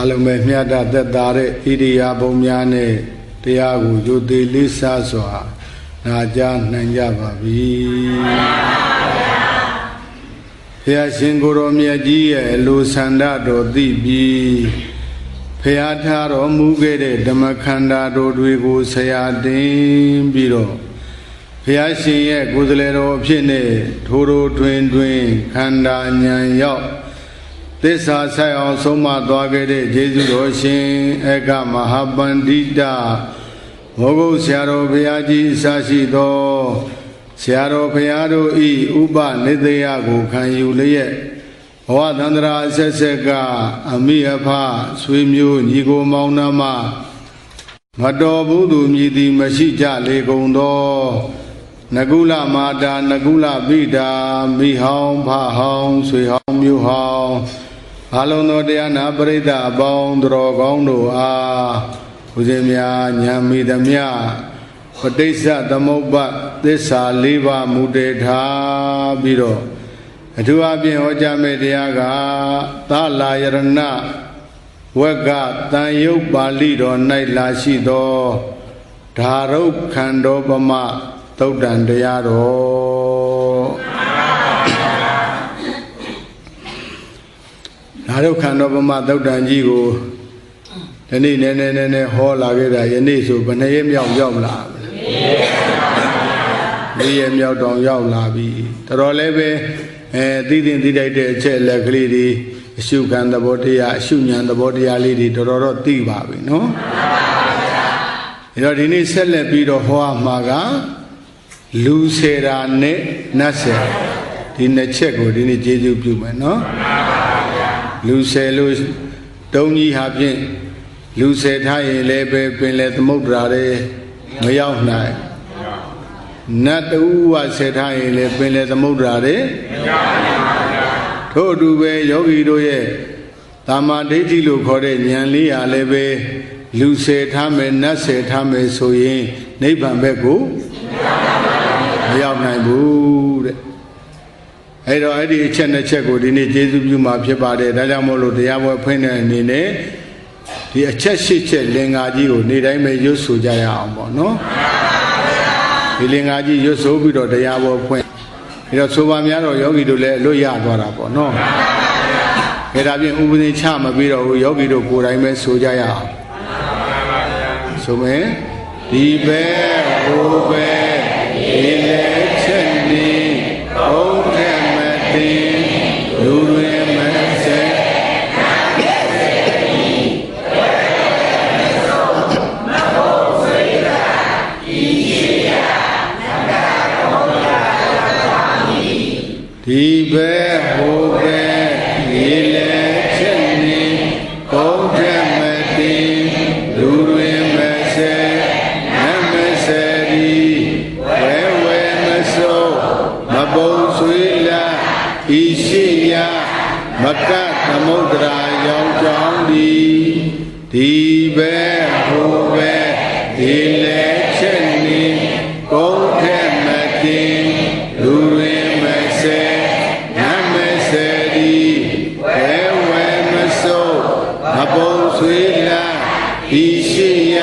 လုံးပဲမြတ်သက်သာတဲ့ဣရိယာပုများနဲ့တရားကိုယုတိလေးစားစွာနာကြားနိုင်ကြပါပြီဘုရားရှင်ကိုယ်တော်မြတ်ကြီးရဲ့အလိုဆန္ဒတော်သိပြီးဘုရားထားတော်မူခဲ့တဲ့ဓမ္မခန္ဓာတော်တွေကိုဆရာတင်ပြီးတော့ဘုရားရှင်ရဲ့ကိုယ်စားလှယ်တော်ဖြစ်နေထိုးထိုးတွင်တွင်ခန္ဓာဉာဏ်ရောက်သစ္စာဆိုင်အောင်ဆုံးမသွားခဲ့တဲ့ယေရှုတော်ရှင်ဧကမဟာပန္တိတမောဂုတ်ဆရာတော်ဘုရားကြီးအစရှိသောဆရာတော်ဘုရားတို့ဤဥပနိသေယကိုခံယူလျက်ဘဝသန္တရာအဆက်ဆက်ကအမိအဖဆွေမျိုးညီကိုမောင်နှမမတော်ဘူးသူမြည်သည်မရှိကြလေကုန်သောနကုလမာတာနကုလပိတာမိဟောင်းဖဟောင်းဆွေဟောင်းမျိုးဟောင်းအလုံးသောတရားနာပရိသတ်အပေါင်းတော်ကောင်းတို့အားဦးဇင်းများဉာဏ်မိသမျှပဋိစ္စသမုပ္ပါသစ္စာ၄ပါးမူတည်ထားပြီးတော့အထူးအဖြင့်ဟောကြားမယ့်တရားကသာလာယရဏဝက်ကတန်ယုတ်ပါဠိတော်၌လာရှိသောဓာရုပ်ခန္ဓောပမသုတ်တံတရားတော်ဓာရုပ်ခန္ဓောပမသုတ်တံကြီးကိုဒီနေ့နည်းနည်းဟောလာခဲ့တာယနေ့ဆိုဘယ်နှရက်မြောက်ရောက်လာပြီ၄ရက်မြောက်တောင်ရောက်လာပြီတော်တော်လည်းပဲသိသိတိုက်တဲ့အချက်လက်ကလေးတွေအရှုခံသဘောတရားအရှုဉဏ်သဘောတရားလေးတွေတော်တော်သိပါပြီနော်အဲတော့ဒီနေ့ဆက်လက်ပြီးတော့ဟောမှာကလူစေတာနဲ့နတ်စေဒီနှစ်ချက်ကိုဒီနေ့ကျေးဇူးပြုမယ်နော်လူစေလို့တုံးကြီးဟာဖြင့်လူစေထားရင်လည်းပဲပင်လေသမုဒ္ဒရာတွေမရောက်နိုင်နတ်တူဝစေထားရင်လည်းပင်လေသမုဒ္ဒရာတွေထို့အတူပဲယောဂီတို့ရဲ့သာမာဒိဋ္ဌိလို့ခေါ်တဲ့ဉာဏ်လေးဟာလည်းပဲလူစေထားမယ်နတ်စေထားမယ်ဆိုရင်နိဗ္ဗာန်ဘက်ကိုမရောက်နိုင်ဘူးတဲ့အဲ့တော့အဲ့ဒီအချက်နှစ်ချက်ကိုဒီနေ့ကျေးဇူးပြုမှာဖြစ်ပါတယ်ဒါကြောင့်မို့လို့တရားပွဲဖွင့်တဲ့အနေနဲ့ဒီအချက်၈ချက်လင်္ကာကြီးကိုနေ့တိုင်းပဲရွတ်ဆိုကြရအောင်ပေါ့နော်ဒီလင်္ကာကြီးရွတ်ဆိုပြီးတော့တရားပွဲဖွင့်ပြီးတော့ဆိုပါများတော့ယောဂီတို့လည်းအလွတ်ရသွားတာပေါ့နော်ဒါဒါဖြင့်ဥပဒေချမပြီးတော့ယောဂီတို့ကိုယ်တိုင်ပဲဆိုကြရအောင်ဆိုမယ်ဒီဘက်ဟိုဘက်ဒီလေချက်နေဘုံထဲမသိလူတွေမဆက်ဒီဘက်ဟိုဘက်ဒီလေချက်နေဘုံထဲမသိလူတွေမဆက်နမဆက်ဒီဝဲဝဲမစိုးမပုံဆွေးလာဤရှိယမကသမုဒ္ဒရာရောင်ကြောင်းဒီဘက်ဟိုဘက်ဒီလေချက်နေဘုံထဲမသိလူတွေမဆက်မပုံဆွေးလာဤရှိယ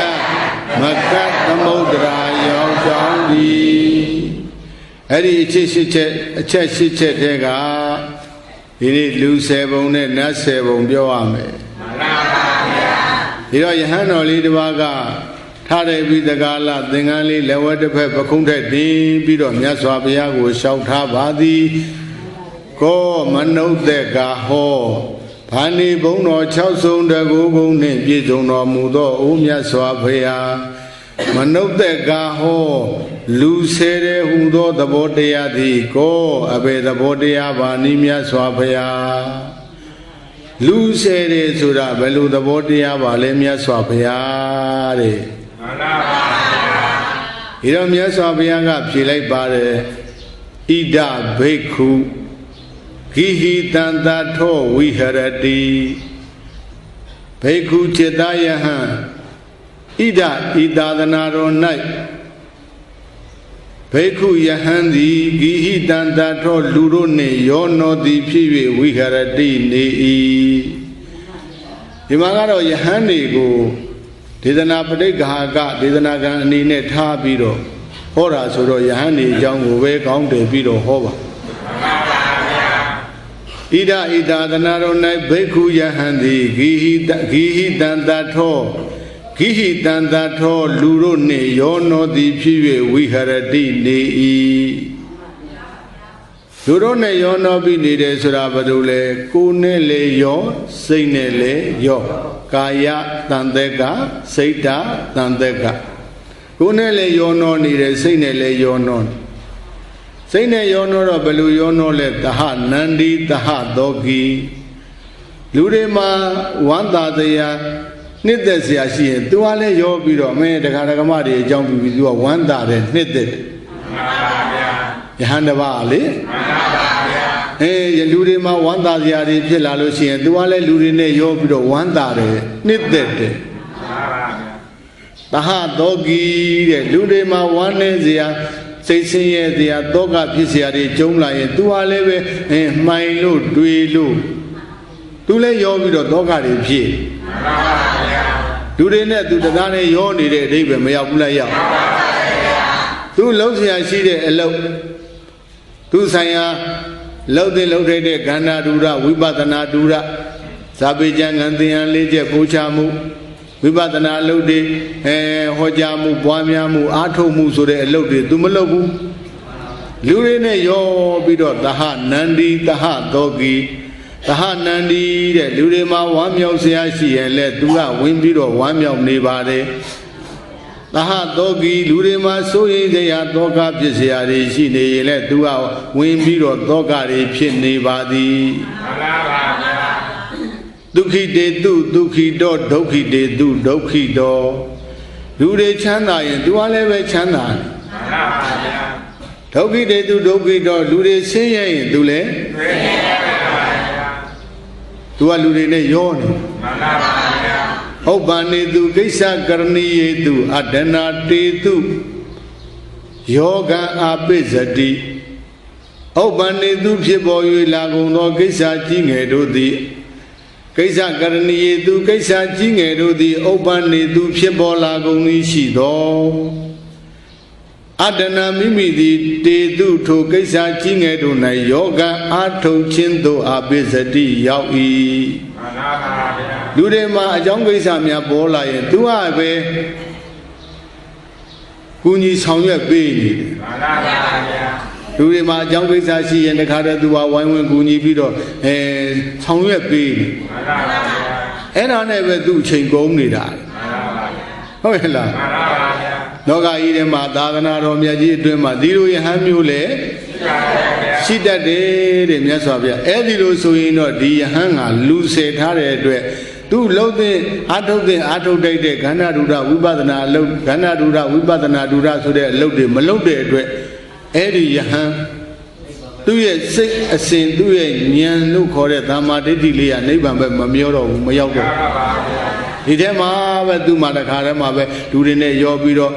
မကသမုဒ္ဒရာရောင်ကြောင်းအဲ့ဒီအချက်၈ချက်တဲကဒီနေ့လူ10ပုံနဲ့နတ်10ပုံပြောရမယ်မှန်ပါဗျာဒီတော့ယဟန်တော်လေးတစ်ပါးကထားတဲ့ပြီးတကားလသင်္ကန်းလေးလက်ဝဲတစ်ဖက်ပခုံးထက်တင်ပြီးတော့မြတ်စွာဘုရားကိုရှောက်ထားပါသည်ကောမနုဿကဟောဘာနေဘုံတော်6ဆုံးတကူကုန်းနှင့်ပြည့်စုံတော်မူသောအိုမြတ်စွာဘုရားမနုဿကဟောလူဆဲတဲ့ဟူသောသဘောတရားသည်ကိုအဘယ်သဘောတရားပါနည်းမြတ်စွာဘုရားလူဆဲတဲ့ဆိုတာဘယ်လိုသဘောတရားပါလဲမြတ်စွာဘုရားတဲ့မှန်ပါပါဒီတော့မြတ်စွာဘုရားကဖြေလိုက်ပါတယ်ဣဒဘိက္ခုဂိဟိတံသာထောဝိဟရတိဘိက္ခုจิตယဟံဣဒဤသာသနာတော်၌ဘိက္ခုယဟံသည်ဂိဟိတံသာထောလူတို့နှင့်ယောနောသည်ဖြစ်၍ဝိဟရတိနေ၏ ဒီမှာကတော့ယဟန်တွေကိုဒေသနာပဋိက္ခာကဒေသနာကံအနေနဲ့ထားပြီးတော့ဟောတာဆိုတော့ယဟန်တွေအကြောင်းကိုပဲကောင်းတယ်ပြီးတော့ဟောပါဣဒဣဒသနာတော်၌ဘိက္ခုယဟန်သည်ဂိဟိတံတထောဂိဟိတံတထောလူတို့နှင့်ယောနောသည်ဖြစ်၍ဝိဟရတိနေ၏လူတို့နဲ့ယောနောပြီးနေတယ်ဆိုတာဘာလို့လဲကိုယ်နဲ့လေယောစိတ်နဲ့လေယောကာယတန်တက်ကစိတ်ဓာတန်တက်ကကိုယ်နဲ့လေယောနောနေတယ်စိတ်နဲ့လေယောနောစိတ်နဲ့ယောနောတော့ဘယ်လိုယောနောလဲတဟနန္ဒီတဟသောဂီလူတွေမှာဝမ်းသာတရားနှစ်သက်เสียရှိရင်သူကလည်းရောပြီးတော့မင်းတခါတက္ကမတွေအကြောင်းပြီးသူကဝမ်းသာတယ်နှစ်သက်တယ်မှန်ပါဗျာယဟန်တပါးလေမှန်ပါဗျာလူတွေမှာဝမ်းသာစရာတွေဖြစ်လာလို့ရှိရင်သူကလည်းလူတွေနဲ့ရောပြီးတော့ဝမ်းသာတယ်နှစ်သက်တယ်မှန်ပါဗျာတဟသောဂီတဲ့လူတွေမှာဝမ်းနေစရာစိတ်ဆင်းရဲစရာတောကဖြစ်စရာတွေကျုံလာရင်သူကလည်းပဲမှိုင်လို့တွေးလို့သူလည်းရောပြီးတော့တောကတွေဖြစ်မှန်ပါဗျာလူတွေနဲ့သူတကားနဲ့ရောနေတဲ့အဓိပ္ပာယ်မရောက်ဘူးလားရောက်မှန်ပါဗျာသူလုံးစရာရှိတဲ့အလုပ်သူဆိုင်ရာလှုပ်တဲ့လှုပ်ထိုက်တဲ့ကန္နာဒုရဝိပဿနာဒုရဇာပေကျမ်းကံသင်္ဟန်လေးချက်ပို့ချမှုဝိပဿနာအလုပ်တွေဟောကြားမှုပွားများမှုအားထုတ်မှုဆိုတဲ့အလုပ်တွေသူမလုပ်ဘူးလူတွေနဲ့ရောပြီးတော့သဟနန္ဒီသဟသောဂီသဟနန္ဒီတဲ့လူတွေမှာဝမ်းမြောက်စရာရှိရင်လဲသူကဝင်ပြီးတော့ဝမ်းမြောက်နေပါတယ်သဟသောဂီလူတွေမှာစိုးရိမ်စရာသောကဖြစ်စရာတွေရှိနေရင်လဲသူကဝင်ပြီးတော့သောကတွေဖြစ်နေပါသည်မှန်ပါပါဗျာဒုက္ခိတေတုဒုက္ခိတောဒုက္ခိတေတုဒုက္ခိတောလူတွေချမ်းသာရင်သူကလည်းပဲချမ်းသာတယ်မှန်ပါပါဗျာဒုက္ခိတေတုဒုက္ခိတောလူတွေဆင်းရဲရင်သူလည်းဆင်းရဲပါပါဗျာသူကလူတွေနဲ့ရောနေမှန်ပါပါဗျာဥပ္ပန္နေတုကိစ္စကရဏီယေတုအဒနာတေတုယောဂံအာပိစတိဥပ္ပန္နေတုဖြစ်ပေါ်၍လာကုန်သောကိစ္စကြီးငယ်တို့သည်ကိစ္စကရဏီယေတုကိစ္စကြီးငယ်တို့သည်ဥပ္ပန္နေတုဖြစ်ပေါ်လာကုန်သည်ရှိသောအဒနာမိမိသည်တေတုထိုကိစ္စကြီးငယ်တို့၌ယောဂံအာထုတ်ခြင်းသို့အာပိစတိရောက်၏မှန်ပါပါဗျာလူတွေမှာအကြောင်းကိစ္စများပေါ်လာရင်သူကပဲကုညီဆောင်ရွက်ပေးနေတယ်မှန်ပါပါဗျာလူတွေမှာအကြောင်းကိစ္စရှိရင်တခါတည်းသူကဝိုင်းဝန်းကုညီပြီးတော့ဆောင်ရွက်ပေးတယ်မှန်ပါပါဗျာအဲ့ဒါနဲ့ပဲသူ့အချိန်ကုန်နေတာမှန်ပါပါဟုတ်ရဲ့လားမှန်ပါပါဗျာလောကကြီးထဲမှာသာသနာတော်မြတ်ကြီးအတွင်းမှာဒီလိုယဟန်မျိုးလေရှိတတ်တယ်တဲ့မြတ်စွာဘုရားအဲ့ဒီလိုဆိုရင်တော့ဒီယဟန်ကလူဆယ်ထားတဲ့အတွက်သူလှုပ်တဲ့အာထုတ်တိုက်တဲ့ခန္ဓာဒုရဝိပဿနာအလုပ်ခန္ဓာဒုရဝိပဿနာဒုရဆိုတဲ့အလုပ်တွေမလုပ်တဲ့အတွက်အဲ့ဒီယဟန်သူ့ရဲ့စိတ်အစဉ်သူ့ရဲ့ဉာဏ်လို့ခေါ်တဲ့သမ္မာဒိဋ္ဌိလေးကနိဗ္ဗာန်ပဲမမျောတော့ဘူးမရောက်တော့ဒီထဲမှာပဲသူ့မှာတခါတည်းမှာပဲလူတွေနဲ့ရောပြီးတော့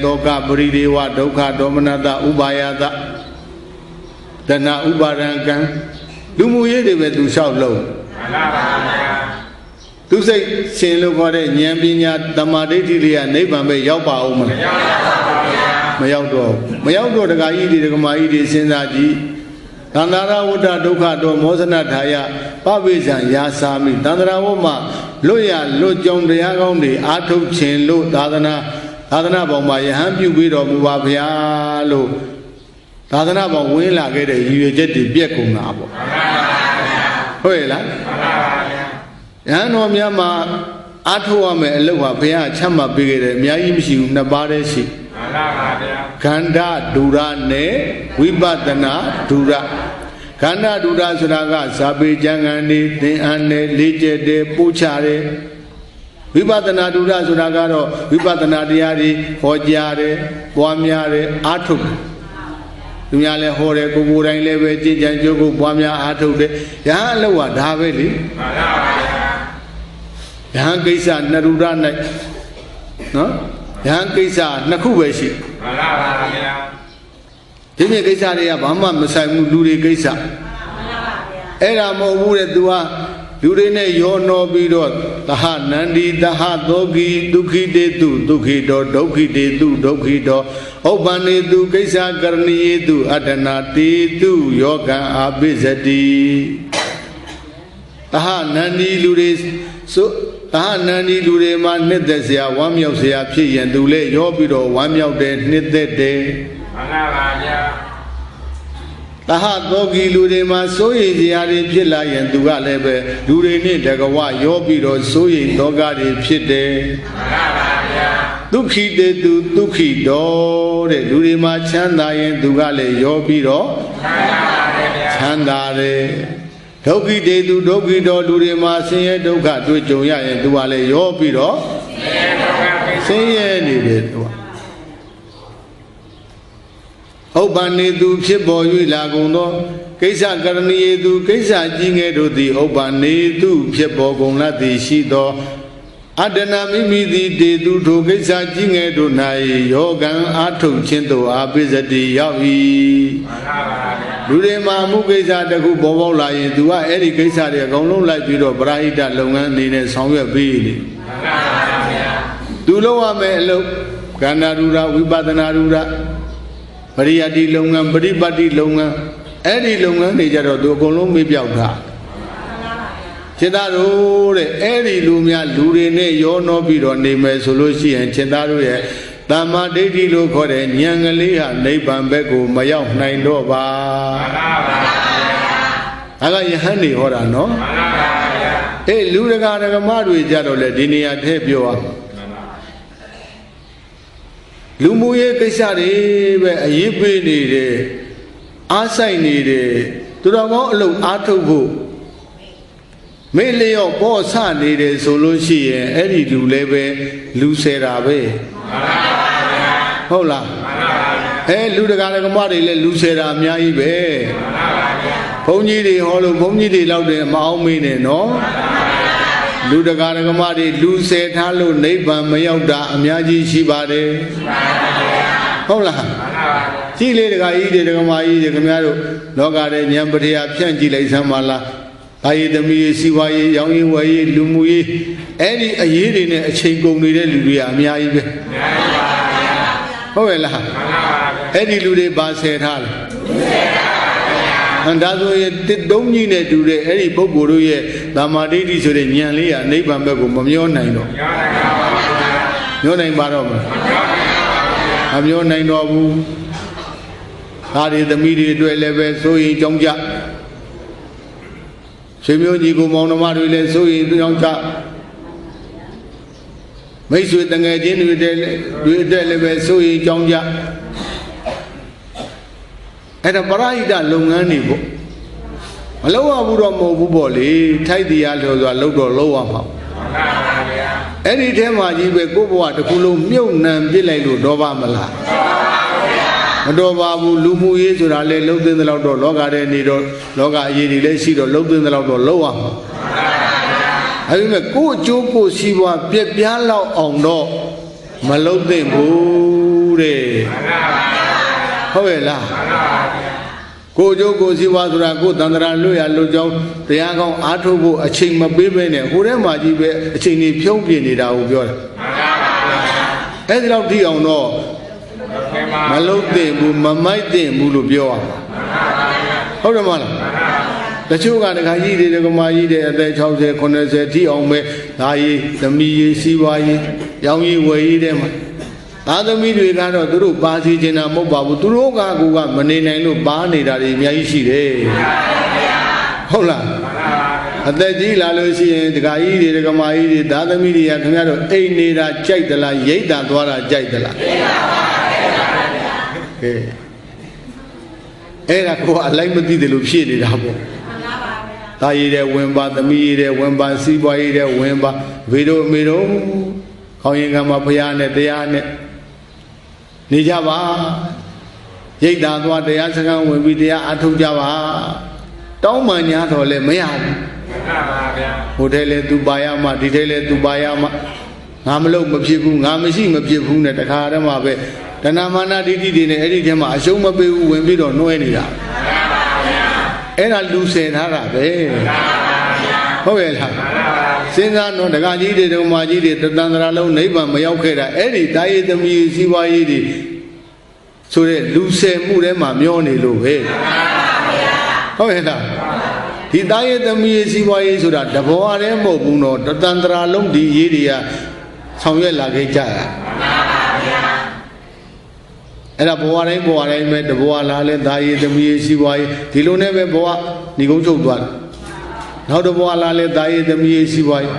သောကပရိဒေဝဒုက္ခဒေါမနတဥပါယတတဏဥပါဒံကံလူမှုရေးတွေပဲသူလျှောက်လို့မှန်ပါပါဗျာသူစိတ်ရှင်လို့ခေါ်တဲ့ဉာဏ်ပညာတမာဒိဋ္ဌိလေးကနိဗ္ဗာန်ပဲရောက်ပါဦးမလားမရောက်တော့တခါကြီးတွေတက္ကမကြီးတွေစဉ်းစားကြည့်သန္တာရဝတ္တဒုက္ခတောမောဇနထာယပပိဇံယာစာမိသန္တရာဝမလွတ်ရလွတ်ကြောင်းတရားကောင်းတွေအာထုတ်ခြင်းလို့သာသနာပေါင်းမှာယဟန်ပြုပြီးတော်မူပါဗျာလို့သာသနာပေါင်းဝင်လာခဲ့တဲ့ရည်ရွယ်ချက်တွေပြည့်ကုန်တာပေါ့ဟုတ်ရဲ့လားယဟန်တော်များမှာအာထုတ်ရမယ်အလုပ်ဟာဘုရားချမှတ်ပေးခဲ့တယ်အများကြီးမရှိဘူးနှစ်ပါးတည်းရှိမှန်ပါဗျာခန္ဓာဒုရနဲ့ဝိပဿနာဒုရခန္ဓာဒုရဆိုတာကဇာပေကျမ်းဂန်နေသင်္ဟန်နဲ့လေးကျက်တယ်ပို့ချတယ်ဝိပဿနာဒုရဆိုတာကတော့ဝိပဿနာတရားတွေဟောကြားတယ်ပွားများတယ်အားထုတ်တယ်သူများလည်းဟောတယ်ကိုယ်တိုင်လည်းပဲကြည်ကြံကြိုးကိုပွားများအားထုတ်တယ်ယဟန်အလုပ်ကဒါပဲလေမှန်ပါဗျာယဟန်ကိစ္စနရုဒ၌နော်ယဟန်ကိစ္စနှစ်ခုပဲရှိမှန်ပါဗျာဒီနေ့ကိစ္စတွေကဘာမှမဆိုင်ဘူးလူတွေကိစ္စမှန်ပါဗျာအဲ့ဒါမဟုတ်ဘူးတဲ့ तू က လူတွေနဲ့ရောနှောပြီးတော့သဟနန္ဒီသဟသောဂီဒုက္ခိတေတုဒုက္ခိတောဒုက္ခိတေတုဒုက္ခိတောဥပ္ပန္နေတုကိစ္စကရဏီယေတုအတ္တနာတေတုယောကံအာပိစတိသဟနန္ဒီလူတွေဆိုသဟနန္ဒီလူတွေမှာနှစ်သက်စရာဝမ်းမြောက်စရာဖြစ်ရင်သူလည်းရောပြီးတော့ဝမ်းမြောက်တယ်နှစ်သက်တယ်မှန်ပါဗျာသဟသောဂီလူတွေမှာစိုးရိမ်စရာတွေဖြစ်လာရင်သူကလည်းပဲလူတွေနဲ့တကဝရောပြီးတော့စိုးရိမ်သောကတွေဖြစ်တယ်မှန်ပါဗျာဒုက္ခိတေတုဒုက္ခိတောတဲ့လူတွေမှာချမ်းသာရင်သူကလည်းရောပြီးတော့ချမ်းသာတယ်ဒုက္ခိတေတုဒုက္ခိတောလူတွေမှာဆင်းရဲဒုက္ခတွေ့ကြုံရရင်သူကလည်းရောပြီးတော့ဆင်းရဲနေတယ်သူကဥပ္ပန္နေတုဖြစ်ပေါ်၍လာကုန်သောကိစ္စကရဏီယေတုကိစ္စကြီးငယ်တို့သည်ဥပ္ပန္နေတုဖြစ်ပေါ်ကုန်လသည်ရှိသောအတ္တနာမိမိသည်တေတုထိုကိစ္စကြီးငယ်တို့၌ယောဂံအာထုတ်ခြင်းသို့အာပိစတိရောက်၏လူတွေမှာမှုကိစ္စတစ်ခုပေါ်ပေါက်လာရင်သူကအဲ့ဒီကိစ္စတွေအကုန်လုံးလိုက်ပြီးတော့ပရိဟိတလုပ်ငန်းအနေနဲ့ဆောင်ရွက်ပေးတယ်သူလုပ်ရမယ်အလုပ်ကန္နာရူရဝိပဿနာရူရပရိယတိလုပ်ငန်းပရိပတ်တိလုပ်ငန်းအဲ့ဒီလုပ်ငန်းတွေကြတော့သူအကုန်လုံးမေ့ပြောက်တာခြေသားတို့တဲ့အဲ့ဒီလူများလူတွေနဲ့ရောနှောပြီးတော့နေမယ်ဆိုလို့ရှိရင်ခြေသားတို့ရဲ့တမ္မာဒိဋ္ဌိလို့ခေါ်တဲ့ဉာဏ်ကလေးဟာနိဗ္ဗာန်ဘက်ကိုမရောက်နိုင်တော့ပါမှန်ပါဗျာဒါကယဟန်နေဟောတာနော်မှန်ပါဗျာအေးလူတကာဓမ္မတွေကြတော့လေဒီနေရာထည့်ပြောရလူမှုရေးကိစ္စတွေပဲအရေးပေးနေတယ်အားဆိုင်နေတယ်သူတော်ကောင်းအလုပ်အားထုတ်ဖို့မေ့လျော့ပေါ်ဆနေတယ်ဆိုလို့ရှိရင်အဲ့ဒီလူလည်းပဲလူဆယ်တာပဲဟုတ်လားအဲလူတကာဓမ္မတွေလည်းလူဆယ်တာအများကြီးပဲဘုန်းကြီးတွေဟောလို့ဘုန်းကြီးတွေလောက်တယ်မအောင်မေးနဲ့နော်လူတကာဓမ္မတွေလူဆယ်ထားလို့နိဗ္ဗာန်မရောက်တာအများကြီးရှိပါတယ်ဟုတ်လားကြည့်လေတကာကြီးတွေဓမ္မကြီးတွေခင်ဗျားတို့လောကရဲ့ဉာဏ်ပရိယာဖြန့်ကြည့်လိုက်စမ်းပါလားဒါရည်သမီးရေးစီဝါရေးရောင်းရေးဝယ်ရေးလူမှုရေးအဲ့ဒီအရေးတွေနဲ့အချိန်ကုန်နေတဲ့လူတွေကအများကြီးပဲဟုတ်ရဲ့လားအဲ့ဒီလူတွေပါဆယ်ထားလားဒါဆိုရင်တုံးကြီးနဲ့တူတဲ့အဲ့ဒီပုဂ္ဂိုလ်တို့ရဲ့သမာဓိဋ္ဌိဆိုတဲ့ဉာဏ်လေးကနိဗ္ဗာန်ဘက်ကိုမမျောနိုင်တော့မျောနိုင်ပါတော့မမျောနိုင်တော့ဘူးဒါတွေသမီးတွေအတွက်လည်းပဲစိုးရင်ကြောင်းကြဆွေမျိုးညီကိုမောင်နှမတွေလည်းစိုးရင်ကြောင်းကြမိတ်ဆွေတငယ်ချင်းတွေအတွက်လည်းပဲစိုးရင်ကြောင်းကြအဲ့ဒါပရိဟိတလုပ်ငန်းတွေပေါ့မလုပ်ရဘူးတော့မဟုတ်ဘူးပေါ့လေထိုက်တရားလို့ဆိုတာလုပ်တော့လုပ်ရမှာအဲ့ဒီထဲမှာကြီးပဲကိုယ့်ဘဝတစ်ခုလုံးမြုပ်နှံပြစ်လိုက်လို့တော့ပါမလားမတော်ပါဘူးလူမှုရေးဆိုတာလေလှုပ်သိမ်းတဲ့လောက်တော့လောကထဲနေတော့လောကအရေးတွေလည်းရှိတော့လှုပ်သိမ်းတဲ့လောက်တော့လုပ်ရမှာအဲ့ဒီမဲ့ကိုယ့်အကျိုးကိုယ်စီးပွားပြက်ပြားလောက်အောင်တော့မလှုပ်သိမ်းဘူးတဲ့ဟုတ်ရဲ့လားကိုကျိုးကိုစီဝါဆိုတာကိုတန်ត្រာလွတ်ရလွတ်ကြောင်းတရားကောင်းအားထုတ်ဖို့အချိန်မပေးဘဲနဲ့ဟိုထဲမှာကြီးပဲအချိန်ကြီးဖြုံးပြနေတာကိုပြောတာအဲ့ဒီလောက်ထိအောင်တော့မလုံးသိဘူးမမိုက်သိဘူးလို့ပြောရဟုတ်တယ်မလားတချို့ကတခါကြီးတွေကမာကြီးတွေအသက်60 80ထိအောင်ပဲဒါရေးသမီးရေးစီးပွားရေးရောင်းရေးဝယ်ရေးတဲ့မှာသားသမီးတွေကတော့သူတို့ပါစီချင်တာမဟုတ်ပါဘူးသူတို့ကကူကမနေနိုင်လို့ပါနေတာတွေအများကြီးရှိတယ်ဟုတ်လားအသက်ကြီးလာလို့ရှိရင်ဒကာကြီးတွေဒကာမကြီးတွေသားသမီးတွေကခင်ဗျားတို့အိမ်နေတာကြိုက်သလားရိတ်တာသွားတာကြိုက်သလားကဲအဲ့ဒါကိုအလိုက်မသိတယ်လို့ဖြစ်နေတာပေါ့သားရည်တဲ့ဝင်ပါသမီးရည်တဲ့ဝင်ပါစီးပွားရည်တဲ့ဝင်ပါဗေဒိုအမေတို့ခေါင်းရင်ကမှာဘုရားနဲ့တရားနဲ့နေကြပါရိတ်တာသွားတရားစခန်းဝင်ပြီးတရားအထုတ်ကြပါတောင်းမှညာတော်လည်းမရဘူးမှန်ပါဗျာဟိုထဲလဲသူပါရမှဒီထဲလဲသူပါရမှငါမလုပ်မဖြစ်ဘူးငါမရှိမဖြစ်ဘူးနဲ့တခါတည်းမှာပဲတဏမာနဒိဋ္ဌိတွေနဲ့အဲ့ဒီထဲမှာအရှုံးမပေးဘူးဝင်ပြီးတော့နှွဲနေတာမှန်ပါဗျာအဲ့ဒါလူဆယ်ထားတာပဲမှန်ပါဗျာ ဟုတ်ရဲ့လားစဉ်းစားတော့တက္ကကြီးတွေဓမ္မကြီးတွေတန်တရာလုံးနိဗ္ဗာန်မရောက်ခဲ့တာအဲ့ဒီတာယေသမီးစီးပွားရေးတွေဆိုတဲ့လူဆယ်မှုထဲမှာမျောနေလို့ပဲဟုတ်ရဲ့လားဒီတာယေသမီးစီးပွားရေးဆိုတာတဘောအရဲမဟုတ်ဘူးတော့တန်တရာလုံးဒီရေးတွေကဆောင်ရွက်လာခဲ့ကြရအဲ့ဒါဘဝတိုင်းပဲတဘဝလာလဲတာယေသမီးစီးပွားရေးဒီလိုနဲ့ပဲဘဝညီကုန်းချုပ်သွားတယ်နောက်တဘဝလာလဲတာယေသမီးစီးပွားရေး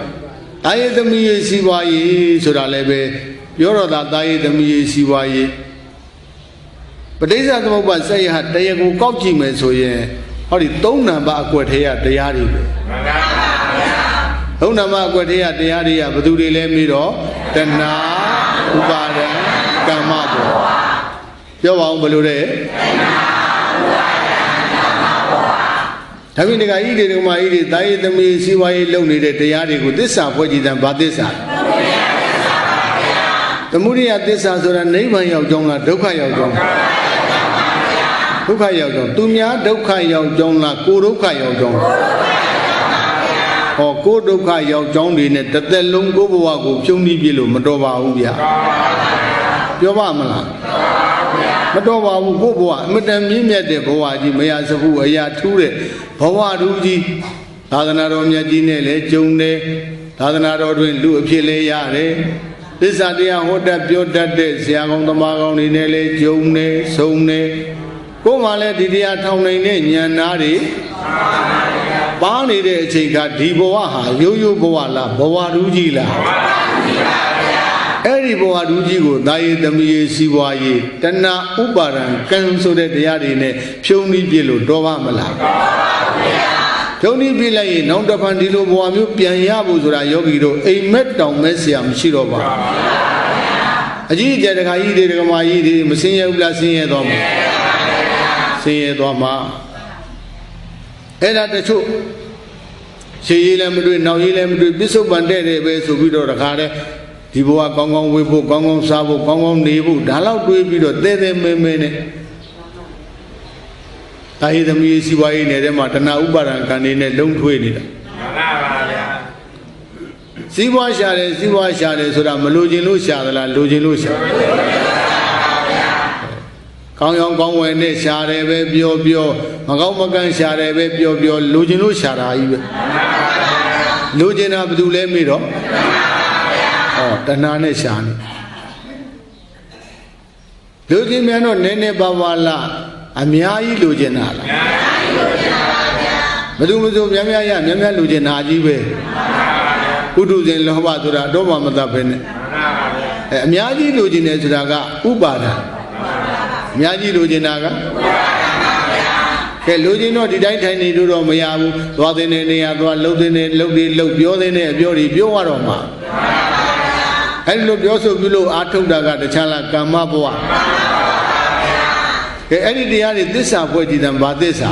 တာယေသမီးစီးပွားရေးဆိုတာလည်းပဲပြောတော့တာယေသမီးစီးပွားရေးပဋိစ္စသမုပ္ပါဆက်ရတရားကိုကောက်ကြည့်မယ်ဆိုရင်ဟောဒီ၃နံပါတ်အကွက်ထဲရတရားတွေပဲ၃နံပါတ်အကွက်ထဲရတရားတွေကဘယ်သူတွေလဲပြီးတော့တဏှာဥပါဒံကမ္မဘောပြောပါအောင်ဘယ်လိုလဲဒါပြင်ဒီကဤတွေဒီမှာဤတွေတာယေသမီးစီးပွားရေးလုပ်နေတဲ့တရားတွေကိုသစ္စာဖွဲ့ကြည့်တယ်ဗာသစ္စာသမုဒိယသစ္စာဆိုတာနိဗ္ဗာန်ရောက်ကြောင်းလားဒုက္ခရောက်ကြောင်းလားဒုက္ခရောက်ကြောင်းသူများဒုက္ခရောက်ကြောင်းလားကိုဒုက္ခရောက်ကြောင်းဟောကိုဒုက္ခရောက်ကြောင်းတွေနဲ့တစ်သက်လုံးကိုဘဝကိုဖြုံးနှီးပြလို့မတော်ပါဘူးဗျာပြောပါမလားမတော်ပါဘူးကိုဘဝအမတန်မြင့်မြတ်တဲ့ဘဝကြီးမရစဘူးအရာထူးတဲ့ဘဝထူးကြီးသာသနာတော်မြတ်ကြီးနဲ့လည်းကြုံတယ်သာသနာတော်တွင်လူအဖြစ်လည်းရတယ်သစ္စာတရားဟောတတ်ပြောတတ်တဲ့ဆရာကောင်းသမားကောင်းတွေနဲ့လည်းကြုံနေဆုံနေကိုယ်မှလည်းဒီတရားထောင်နိုင်တဲ့ဉာဏ်နာတွေပါနေတဲ့အချိန်ကဒီဘဝဟာရိုးရိုးဘဝလားဘဝထူးကြီးလားအဲ့ဒီဘဝထူးကြီးကိုတာယေသမီးစီးပွားရေးတဏှာဥပါဒံကံဆိုတဲ့တရားတွေနဲ့ဖြုံးပြီးပြလို့တော်ပါမလားဖြုံးပြီးပြလိုက်ရင်နောက်တစ်ဖန်ဒီလိုဘဝမျိုးပြန်ရဖို့ဆိုတာယောဂီတို့အိမ်မက်တောင်မဲ့ဆရာမရှိတော့ပါအကြီးအကျယ်တခါကြီးတွေဒကမာကြီးတွေမစင်ရဘူးလားစင်ရတော့မှာစင်ရတော့မှာအဲ့ဒါတချို့ရှေးရေးလည်းမတွေ့နောက်ရေးလည်းမတွေ့ပြစ္ဆုတ်ပန်တဲ့တယ်ပဲဆိုပြီးတော့တခါတည်းဒီဘဝကောင်းကောင်းဝေးဖို့ကောင်းကောင်းစားဖို့ကောင်းကောင်းနေဖို့ဒါလောက်တွေးပြီးတော့တဲတဲမဲမဲနဲ့တာယေသမီးစီးပွားရေးနယ်ထဲမှာတဏှာဥပါဒံကံနေနဲ့လုံထွေးနေတာမှန်ပါဗျာစီးပွားရှာတယ်ဆိုတာမလိုချင်လို့ရှာသလားလိုချင်လို့ရှာကောင်းရောင်ကောင်းဝယ်နဲ့ရှာတယ်ပဲပြောမကောင်းမကန့်ရှာတယ်ပဲပြောလိုချင်လို့ရှာတာကြီးပဲလိုချင်တာဘယ်သူလဲမေးတော့တဏှာနဲ့ရှာနေလူချင်းများတော့နည်းနည်းပါပါလားအများကြီးလူချင်းတာလားဘယ်သူမဆိုများများရများများလူချင်းတာကြီးပဲဥဒုဇဉ်လောဘဆိုတာတော့မှမတတ်ပဲနဲ့အများကြီးလူချင်းတယ်ဆိုတာကဥပါဒံအများကြီးလူချင်းတာကကဲလူချင်းတော့ဒီတိုင်းထိုင်နေလို့တော့မရဘူးသွားတဲ့နေရာသွားလှုပ်တဲ့နေလှုပ်ပြီးလှုပ်ပြောတဲ့အပြောတွေပြောရတော့မှာအဲ့လိုပြောဆိုပြုလို့အာထုတ်တာကတခြားလားကာမဘဝကဲအဲ့ဒီတရားတွေသစ္စာဖွဲ့ကြည့်တယ်ဗာသစ္စာ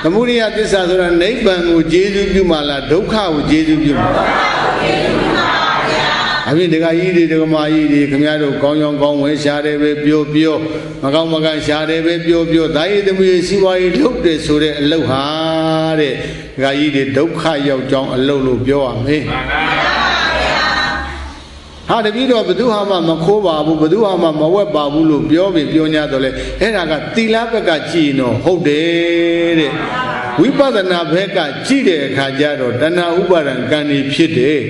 သမုဒိယသစ္စာဆိုတာနိဗ္ဗာန်ကိုကျေစုပြုမှလားဒုက္ခကိုကျေစုပြုမှလားအပြင်ဒကာကြီးတွေဒကမာကြီးတွေခင်ဗျားတို့ကောင်းရောင်ကောင်းဝဲရှားတယ်ပဲပြောမကောင်းမကန့်ရှားတယ်ပဲပြောဒါရည်သမီးစီးပွားရေးလုပ်တယ်ဆိုတဲ့အလုပ်ဟာတဲ့ဒကာကြီးတွေဒုက္ခရောက်ကြောင်းအလုပ်လို့ပြောရမယ်ဟာတပည့်တော်ဘသူဟာမှမခိုးပါဘူးဘသူဟာမှမဝက်ပါဘူးလို့ပြော냐တော့လေအဲ့ဒါကသီလဘက်ကကြည်တော့ဟုတ်တယ်တဲ့ဝိပဿနာဘက်ကကြည်တဲ့အခါကျတော့တဏှာဥပါဒံကံနေဖြစ်တယ်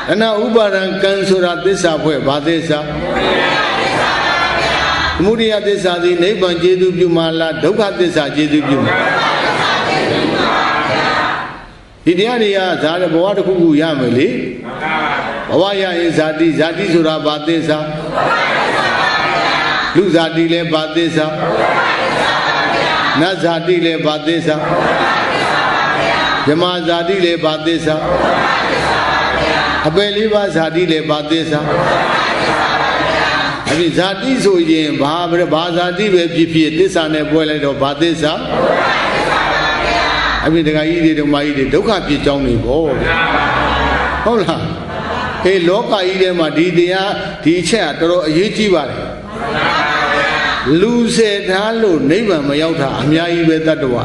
တဏှာဥပါဒံကံဆိုတာသစ္စာဖွဲ့ဘာသစ္စာသမုဒိယသစ္စာသည်နိဗ္ဗာန်ကျေစုပြုမှလားဒုက္ခသစ္စာကျေစုပြုမှဒီတရားတွေကဇာတဲ့ဘဝတစ်ခုခုရမယ်လေဘဝရရင်ဇာတိဆိုတာဘာသစ္စာလူဇာတိလည်းဘာသစ္စာနတ်ဇာတိလည်းဘာသစ္စာဓမ္မဇာတိလည်းဘာသစ္စာအပယ်လေးပါးဇာတိလည်းဘာသစ္စာအဲ့ဒီဇာတိဆိုရင်ဘာဇာတိပဲဖြစ်သစ္စာနဲ့ပွဲလိုက်တော့ဘာသစ္စာအပြင်တခါကြီးတွေဓမ္မကြီးတွေဒုက္ခဖြစ်ကြောင်းနေပေါ့ဟုတ်လားအေးလောကကြီးထဲမှာဒီတရားဒီအချက်ကတော်တော်အရေးကြီးပါတယ်လူစေထားလို့နိဗ္ဗာန်မရောက်တာအများကြီးပဲတတ္တဝါ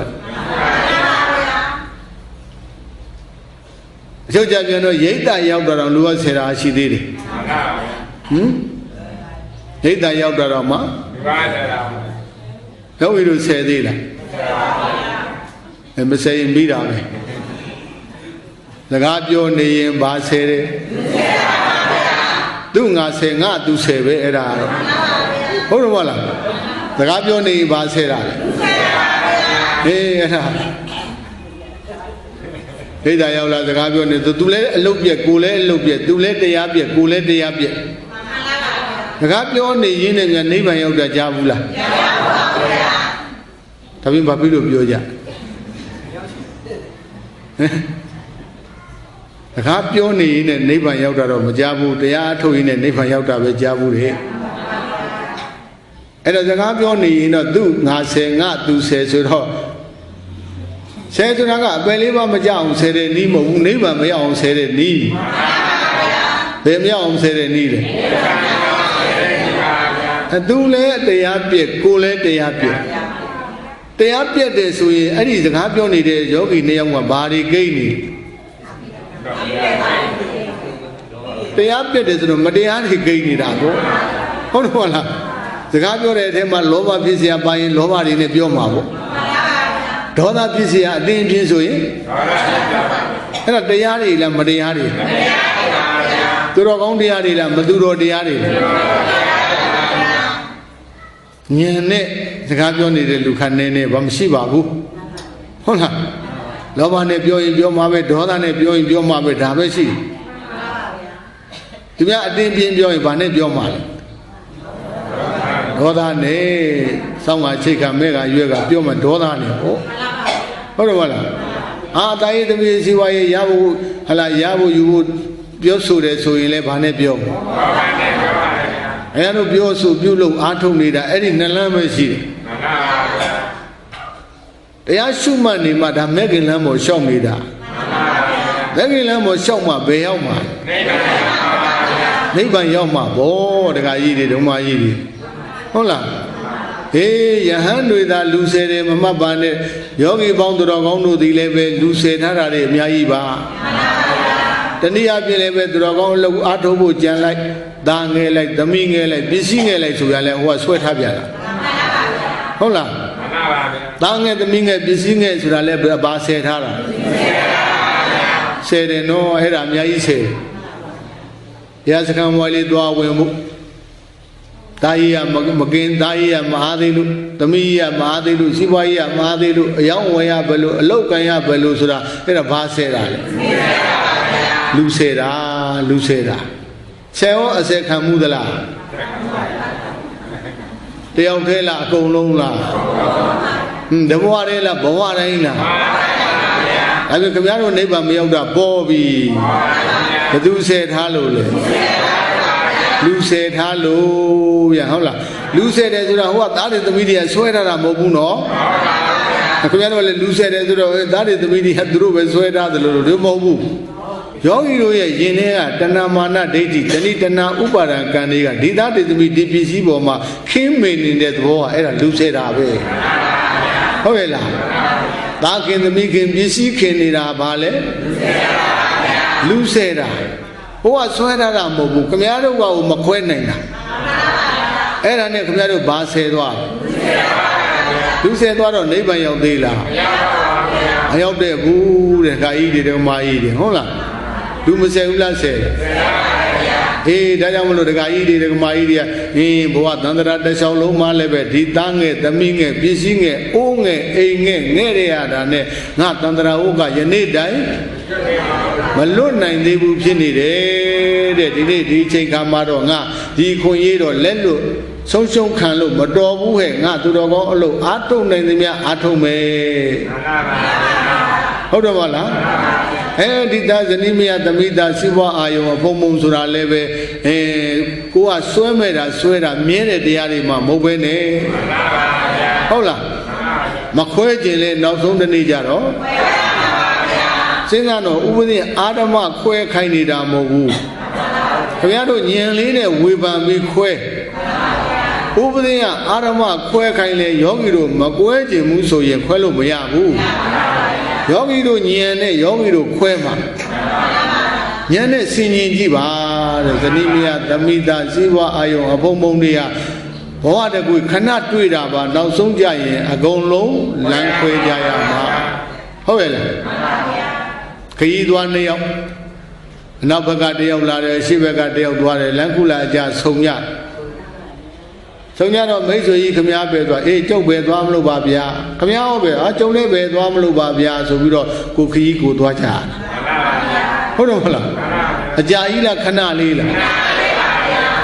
Châu cha piano yết ta yau đó lúa xe ra xí đi. Yết ta yau đó mà. Đâu bị đồ xe đi là. Em mới xây em biết rồi. Là gáp vô này em ba xe đi. Tu ngã xe ngã tu xe về ra rồi. Không đúng không là. Là gáp vô này ba xe ra. Ê ra. Thế tại sao là gáp vô này tu lấy lúc việc cô lấy lúc việc tu lấy tây áp việc cô lấy tây áp việc. Gáp vô này gì này người này bao giờ cha vui là. Tapi bà biết được vô giờ. Gáp vô này này bao giờ rồi mà cha vui tây áp thôi này này bao giờ về cha vui đấy. Ấy là gáp vô này nó tu ngã tu xe rồi. Xe cho nó cả bên lý mà cha ông xe để ní mà ông ní mà mấy ông xe để ní. Về mấy ông xe để ní đấy. Tu lấy tây áp việc cô lấy tây áp việc. Tây áp việc để suy ấy thì gáp vô này để cho cái này ông mà bà đi cây này. Tây áp việc để rồi mà tây áp thì cây này đã có. Không đúng là gáp vô đây thế mà lỗ ba phía xe bay lỗ ba đi này biểu mà bộ. Đó là phía xe đi phía suy. Thế là tây áp đi là mà tây áp đi. Tôi đó không tây áp đi là mà tôi đó tây áp đi. Nhìn này, gáp vô này để lục khăn này bấm xí bà bu. Không là. Lỗ ba này biểu mà về đó là này biểu mà về đá về xí. Thì bây giờ đi biểu bà này biểu mà. Đó là này, xong mà chỉ cả mấy cái việc cả biểu mà đó là này. Không được là. Tại vì tôi xí vậy, giá bu biểu số để số ile bà này biểu. Ấy nó biểu số biểu lúc thông này đã, ấy thì nên làm gì xí. Đấy số mà này mà đã mấy cái làm một xong này đã. Mấy cái làm một xong mà về không mà. Mấy bạn yêu mà bố để cái gì đi đúng mà gì đi. Không là. Ê, giờ hắn người ta lưu xe đây mà bạn này, giờ cái bóng tôi đâu có đi lên về lưu xe thà ra đây nhà gì ba. Tận đi áp lên về tôi đâu có lúc thô bộ chén lại, đa nghe lại, đam nghe lại, busy nghe lại, số lại hoa suy tháp vậy. Không là. Đa nghe đam nghe busy nghe số lại ba xe thà ra. Xe đây nó hay làm nhà gì xe. Giờ sẽ không phải đi đua với một. Đại makin đại mà đi lu, tami mà đi lu, sibai mà đi lu, yang hoya belu, lâu cái ya belu sura, cái là ba xe ra, lu xe ra, xe ho xe kham mu đala, tiêu thế là cầu lông là, đấm hoa đây là bỏ hoa đây là, tại vì cái giá đó nếu mà mình đã bỏ vì, cái lu xe thả luôn rồi. Lưu xe thả lô, vậy không là lưu xe đây rồi hoa ta để tụi mình đi xoay ra làm một bún nó, cái này là lưu xe đây rồi ta để tụi mình đi hạt dưa về xoay ra rồi được một bún, giờ cái rồi vậy này tận nam mana đây thì tận nam uparan cái này cái đi ta để tụi mình đi PC bộ mà khi mình đi đó ấy là lưu xe ra về, không phải là ta khi tụi mình khi PC khi này là bao lệ, lưu xe ra. Hoa xoay ra làm một bụng, cái nhà đâu vào mà quen này nè, ấy là này cái nhà đâu ba xe thôi, two xe thôi rồi lấy bao nhiêu đi là, bao nhiêu bu để cái gì để mai gì, không là, two mươi xe là xe, đại gia muốn được cái gì để mai gì, bộ tận ra để sau lúc mà lấy về thì tăng nghe, tâm nghe, biết nghe, ô nghe đấy à, đó này, ngã tận ra ô cái gì này đấy. Mà lúc này đi bút trên này để đi trên camera đó ngã đi khôn gì đó lên luôn sống khăn luôn mà đo bút hệ ngã tôi đó có luôn át thông này thì mẹ át thông mê không được mà là đi ta dân đi mẹ ta mi ta si va ayo mà phong mông sura lên về cô à xuôi ra miếng để đi ăn mà mua bên này không là mà khơi chỉ lên nó xuống đến đi giờ đó. Sinh ra nó u đi Adam khoe khai đi đam mô, cái nhà đó nhìn lên này vui vàng bị khoe, u đi Adam khoe khai lên, gió cái đồ mà khoe chỉ muốn soi khoe luôn mới à bu, ယောဂီတို့ဉာဏ်နဲ့ယောဂီတို့ခွဲမှာဉာဏ်နဲ့ဆင်ញင်ကြည့်ပါတဲ့ဇနီးမယားသမိသားစီးပွားအာယုံအဖုံဖုံတွေကဘဝတကူခဏတွေ့တာပါနောက်ဆုံးကြရင်အကုန်လုံးလမ်းခွဲကြရမှာဟုတ်ရဲ့လားခရီးသွားနှစ်ယောက်အနောက်ဘက်ကတယောက်လာတယ်အရှေ့ဘက်ကတယောက်သွားတယ်လမ်းခုလာအကြဆုံညဆုံးကြတော့မိတ်ဆွေကြီးခမည်းပဲသွားအေးကျုပ်ပဲသွားမလို့ပါဗျာခမည်းဟောပဲကျုံလည်းပဲသွားမလို့ပါဗျာဆိုပြီးတော့ကိုခကြီးကိုသွားကြတာဟုတ်တော့မလားအကြာကြီးလားခဏလေးလား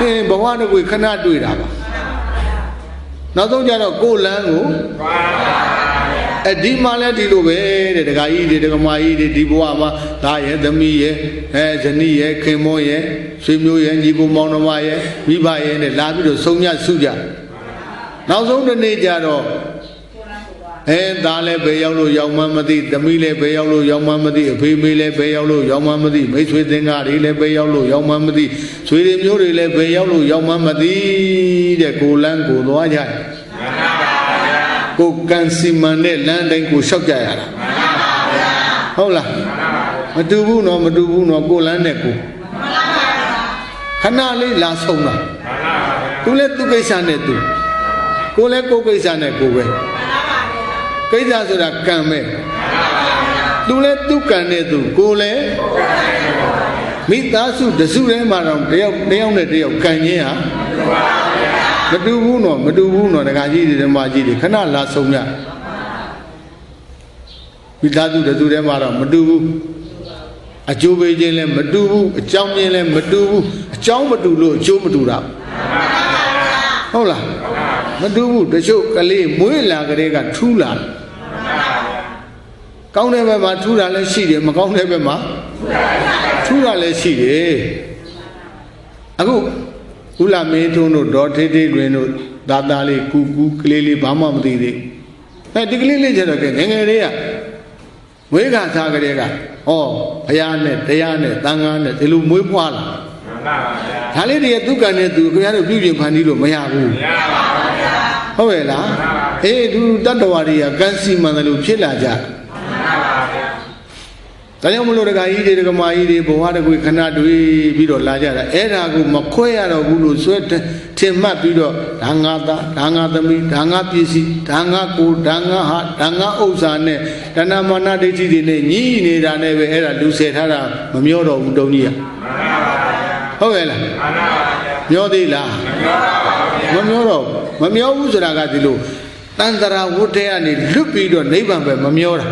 အင်းဘဝတကူခဏတွေ့တာပါနောက်ဆုံးကြတော့ကိုလန်းကိုဒီမှာလည်းဒီလိုပဲတဲ့ဒကာကြီးတွေဒကာမကြီးတွေဒီဘဝမှာသားရဲ့သမီးရဲ့ဇနီးရဲ့ခင်မောရဲ့ဆွေမျိုးရဲ့ညီကိုမောင်နှမရဲ့မိဘရဲ့နဲ့လာပြီးတော့ဆုံးညဆုကြနောက်ဆုံးတစ်နေ့ကျတော့သားလည်းဘယ်ရောက်လို့ရောက်မှမသိသမီးလည်းဘယ်ရောက်လို့ရောက်မှမသိအဖေမေလည်းဘယ်ရောက်လို့ရောက်မှမသိမိတ်ဆွေသင်္ကားတွေလည်းဘယ်ရောက်လို့ရောက်မှမသိဆွေတွေမျိုးတွေလည်းဘယ်ရောက်လို့ရောက်မှမသိတဲ့ကိုလန်းကိုသွားကြတယ်ကိုကန်စီမန်နဲ့လမ်းတိုင်းကိုလျှောက်ကြရတာဟုတ်လားမတူဘူးနော်မတူဘူးနော်ကိုလန်းနဲ့ကိုခဏလေးလာဆုံးတာသူလည်းသူကိစ္စနဲ့သူကိုလည်းကိုကိစ္စနဲ့ကိုပဲကိစ္စဆိုတာကံပဲသူလည်းသူကံနဲ့သူကိုလည်းမိသားစုတစုထဲမှာတော့တယောက်နဲ့တယောက်ကံချင်းဟာမတူဘူးနော်မတူဘူးနော်ဒကာကြီးတွေဓမ္မကြီးတွေခဏလာဆုံးရမိသားစုတစုထဲမှာတော့မတူဘူးအကျိုးပေးခြင်းလည်းမတူဘူးအကြောင်းချင်းလည်းမတူဘူးအကြောင်းမတူလို့အကျိုးမတူတာဟုတ်လားမတူဘူးတချို့ကလေးမွေးလာကလေးကထူးလာကောင်းတဲ့ဘက်မှာထူးတာလည်းရှိတယ်မကောင်းတဲ့ဘက်မှာထူးတာလည်းရှိတယ်အခုဥလာမင်းထုံးတို့ဒေါ်ထေးထေးတွင်တို့သာသာလေးကူကူကလေးလေးဘာမှမသိသေးဒီကလေးလေးကျတော့ငယ်ငယ်လေးကဝေးကစားကလေးကဘုရားနဲ့တရားနဲ့သံဃာနဲ့ဒီလိုမွေးဖွားလာဒါလေးတွေသူကံနဲ့သူခင်ဗျားတို့ပြုပြင်ဖန်တီးလို့မရဘူးဟုတ်ရဲ့လားသူတတ္တဝါတွေကကံစီမံတယ်လို့ဖြစ်လာကြဒါကြောင့်မလို့ဒကာကြီးတွေဒကာမကြီးတွေဘဝတကူခဏတွေ့ပြီးတော့လာကြတာအဲ့ဒါကိုမခွဲရတော့ဘူးလို့ဆွဲထင်မှတ်ပြီးတော့ဒါငါသားဒါငါသမီးဒါငါပစ္စည်းဒါငါကိုဒါငါဟာဒါငါဥစ္စာနဲ့တဏမာနဒိဋ္ဌိတွေနဲ့ညီးနေတာနဲ့ပဲအဲ့ဒါလူဆယ်ထားတာမမျောတော့ဘူးတုံးကြီးဟုတ်ရဲ့လားမျောသေးလားမမျောတော့မမျောဘူးဆိုတာကဒီလိုတန်တရာဝတ္ထဲကနေလွတ်ပြီးတော့နိဗ္ဗာန်ပဲမမျောတာ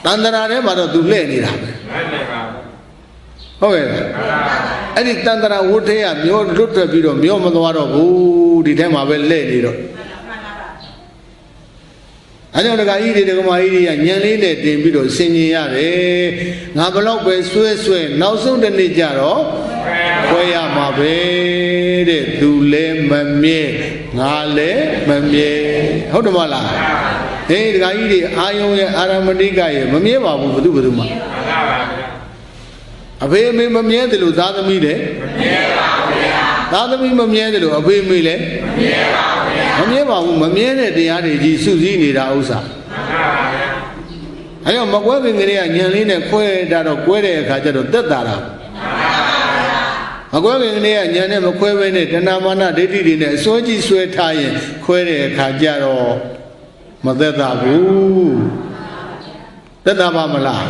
တန်တရာထဲမှာတော့သူလှည့်နေတာပဲဟုတ်ရဲ့လားအဲ့ဒီတန်တရာဝတ္ထဲကမျောလွတ်ထွက်ပြီးတော့မျောမသွားတော့ဘူးဒီထဲမှာပဲလှည့်နေတော့အဲကြောင့်ဒကာကြီးတွေဒကာမကြီးတွေကညံလေးနဲ့တင်ပြီးတော့ဆင်ញင်ရတယ်ငါဘလောက်ပဲဆွဲနောက်ဆုံးတစ်နေ့ကျတော့ခွဲရမှာပဲတဲ့သူလည်းမမြဲငါလည်းမမြဲဟုတ်တယ်မလားဒကာကြီးတွေအာယုံရဲ့အာရမဏိကရဲ့မမြဲပါဘူးဘယ်သူမှအဖေအမေမမြဲတယ်လို့သားသမီးလည်းမမြဲပါဘူးဗျာသားသမီးမမြဲတယ်လို့အဖေအမေလည်းမမြဲပါဘူးမမြဲတဲ့တရားတွေကြီးစုစည်းနေတာဥစ္စာအဲကြောင့်မကွဲခင်ကလေးကညံလေးနဲ့ခွဲတာတော့ကွဲတဲ့အခါကျတော့သက်သာတာမကွဲခင်ကလေးကညံနဲ့မခွဲဘဲနဲ့တဏမာနဒိဋ္ဌိတွေနဲ့အစွဲကြီးဆွဲထားရင်ခွဲတဲ့အခါကျတော့မသက်သာဘူးသက်သာပါမလား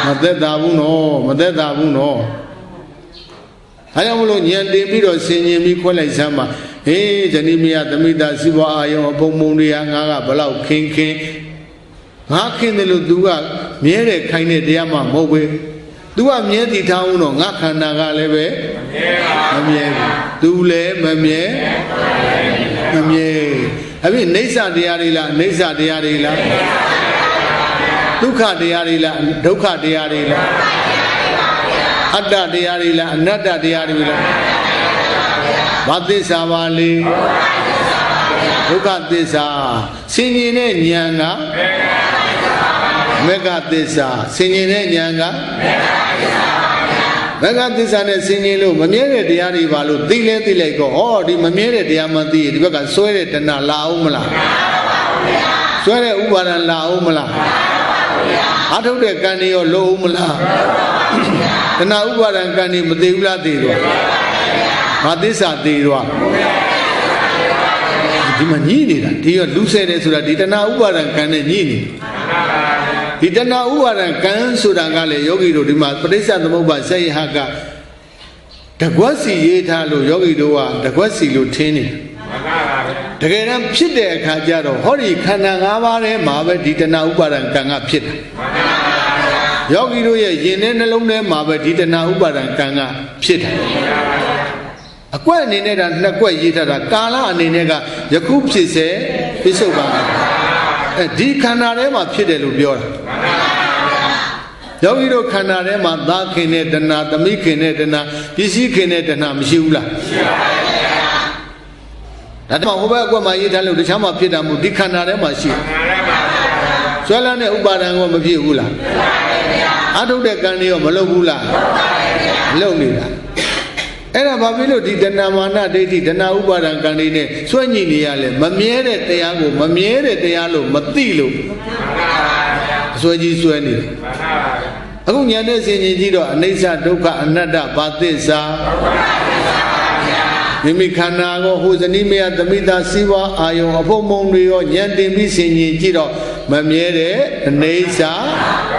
မသက်သာဘူးနော်မသက်သာဘူးနော်ဒါကြောင့်မလို့ညံတင်ပြီးတော့ဆင်ញင်ပြီးခွဲလိုက်စမ်းပါဇနီးမယားသမိသားစီးပွားအာယုံအဖုံဖုံတွေကငါကဘလောက်ခင်းငါခင်းတယ်လို့ तू ကမြဲတယ်ခိုင်းတဲ့တရားမှမဟုတ်ဘူး तू ကမြဲတည်ထားအောင်တော့ငါခန္ဓာကလည်းပဲမမြဲဘူး तू လည်းမမြဲအဲ့ဒီအိဋ္ဌတရားတွေလားအိဋ္ဌတရားတွေလားဒုက္ခတရားတွေလားဒုက္ခတရားတွေလားအတ္တတရားတွေလားအနတ္တတရားတွေလားဘာသစ္စာပါလဲဒုက္ခသစ္စာဆင်ញင်တဲ့ဉာဏ်ကမေဃသစ္စာဆင်ញင်တဲ့ဉာဏ်ကမေဃသစ္စာနဲ့ဆင်ញင်လို့မမြဲတဲ့တရားတွေပါလို့သိလဲသိလိုက်တော့ဒီမမြဲတဲ့တရားမှသိရင်ဒီဘက်ကစွဲတဲ့တဏှာလာအောင်မလား စွဲတဲ့ဥပါဒံလာအောင်မလားအထုတ်တဲ့ကံတွေရောလို့အောင်မလားတဏှာဥပါဒံကံတွေမသေးဘူးလားသေးသွားဘာသစ္စာသေးသွားဒီမှာညှိနေတာဒီရောလူဆဲတယ်ဆိုတာဒီတဏှာဥပါဒံကံနဲ့ညှိနေဒီတဏှာဥပါဒံကံဆိုတာကလေယောဂီတို့ဒီမှာပဋိစ္စသမုပ္ပါဆက်ယဟကတကွက်စီရေးထားလို့ယောဂီတို့ကတကွက်စီလို့ထင်းနေတကယ်တမ်းဖြစ်တဲ့အခါကျတော့ဟောဒီခန္ဓာ၅ပါးထဲမှာပဲဒီတဏှာဥပါဒံကံကဖြစ်တယ်ယောဂီတို့ရဲ့ယင်တဲ့နှလုံးထဲမှာပဲဒီတဏှာဥပါဒံကံကဖြစ်တယ်အကွက်အနေနဲ့ဒါနှစ်ကွက်ရေးထားတာကာလအနေနဲ့ကယခုဖြစ်စေပြစ္ဆုတ်ပါဒီခန္ဓာထဲမှာဖြစ်တယ်လို့ပြောတာယောဂီတို့ခန္ဓာထဲမှာသာခင်တဲ့တဏှာသမိခင်တဲ့တဏှာပစ္စည်းခင်တဲ့တဏှာမရှိဘူးလားရှိပါဘူးဒါတောင်ဟိုဘက်အကွက်မှာရေးထားလို့တခြားမှာဖြစ်တာမို့ဒီခန္ဓာထဲမှာရှိဆွဲလန်းတဲ့ဥပါဒံကမဖြစ်ဘူးလားအထုတ်တဲ့ကံတွေရောမလုပ်ဘူးလားလုပ်နေတာအဲ့ဒါဘာဖြစ်လို့ဒီတဏှာမာနဒိဋ္ဌိတဏှာဥပါဒံကံတွေနဲ့ဆွဲညိနေရလဲမမြဲတဲ့တရားကိုမမြဲတဲ့တရားလို့မသိလို့အစွဲကြီးဆွဲနေတယ်အခုညာနဲ့ဆင်ញင်ကြည့်တော့အနိစ္စဒုက္ခအနတ္တဘာသစ္စာမိမိခန္ဓာကိုဟိုဇနိမယသမိတာစီဝါအာယုံအဖို့မုံတွေရောဉာဏ်တင်ပြီးဆင်ញင်ကြည့်တော့မမြဲတဲ့အနိစ္စ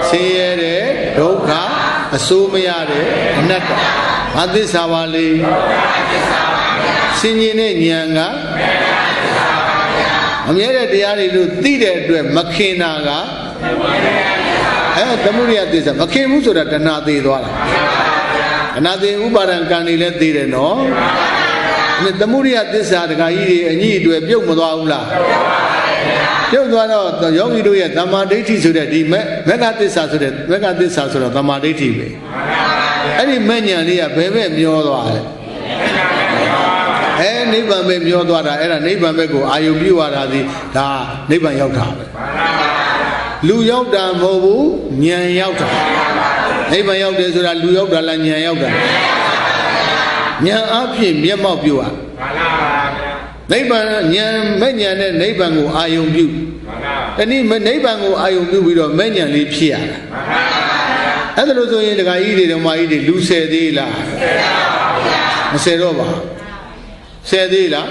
ဆင်းရဲတဲ့ဒုက္ခအဆိုးမရတဲ့အနတ္တဘာသစ္စာပါလေဆင်ញင်တဲ့ဉာဏ်ကမမြဲတဲ့တရားတွေလို့သိတဲ့အတွက်မခင်တာကသမုဒိယသစ္စာမခင်ဘူးဆိုတာတဏှာသေးသွားတာတဏှာသေးဥပါဒံကံတွေလည်းသေးတယ်နော်သမုဒိယသစ္စာတခါကြီးတွေအညှိအတွေ့ပြုတ်မသွားဘူးလားပြုတ်သွားတော့ယောဂီတို့ရဲ့သမ္မာဒိဋ္ဌိဆိုတဲ့ဒီမေဃသစ္စာဆိုတဲ့မေဃသစ္စာဆိုတော့သမ္မာဒိဋ္ဌိပဲအဲ့ဒီမဲ့ညာလေးကဘယ်ဘက်မျောသွားလဲနိဗ္ဗာန်ပဲမျောသွားတာအဲ့ဒါနိဗ္ဗာန်ဘက်ကိုအာယုပြုရတာဒီဒါနိဗ္ဗာန်ရောက်တာပဲလူရောက်တာမဟုတ်ဘူးဉာဏ်ရောက်တာနိဗ္ဗာန်ရောက်တယ်ဆိုတာလူရောက်တာလားဉာဏ်ရောက်တာဉာဏ်အဖြစ်မျက်မှောက်ပြုရနိဗ္ဗာန်ဉာဏ်မဲ့ဉာဏ်နဲ့နိဗ္ဗာန်ကိုအာယုပြုတနည်းနိဗ္ဗာန်ကိုအာယုပြုပြီးတော့မဲ့ဉာဏ်လေးဖြစ်ရတာအဲ့ဒါလို့ဆိုရင်ဒကာကြီးတွေဓမ္မကြီးတွေလူဆယ်သေးလားမဆယ်တော့ပါဆယ်သေးလား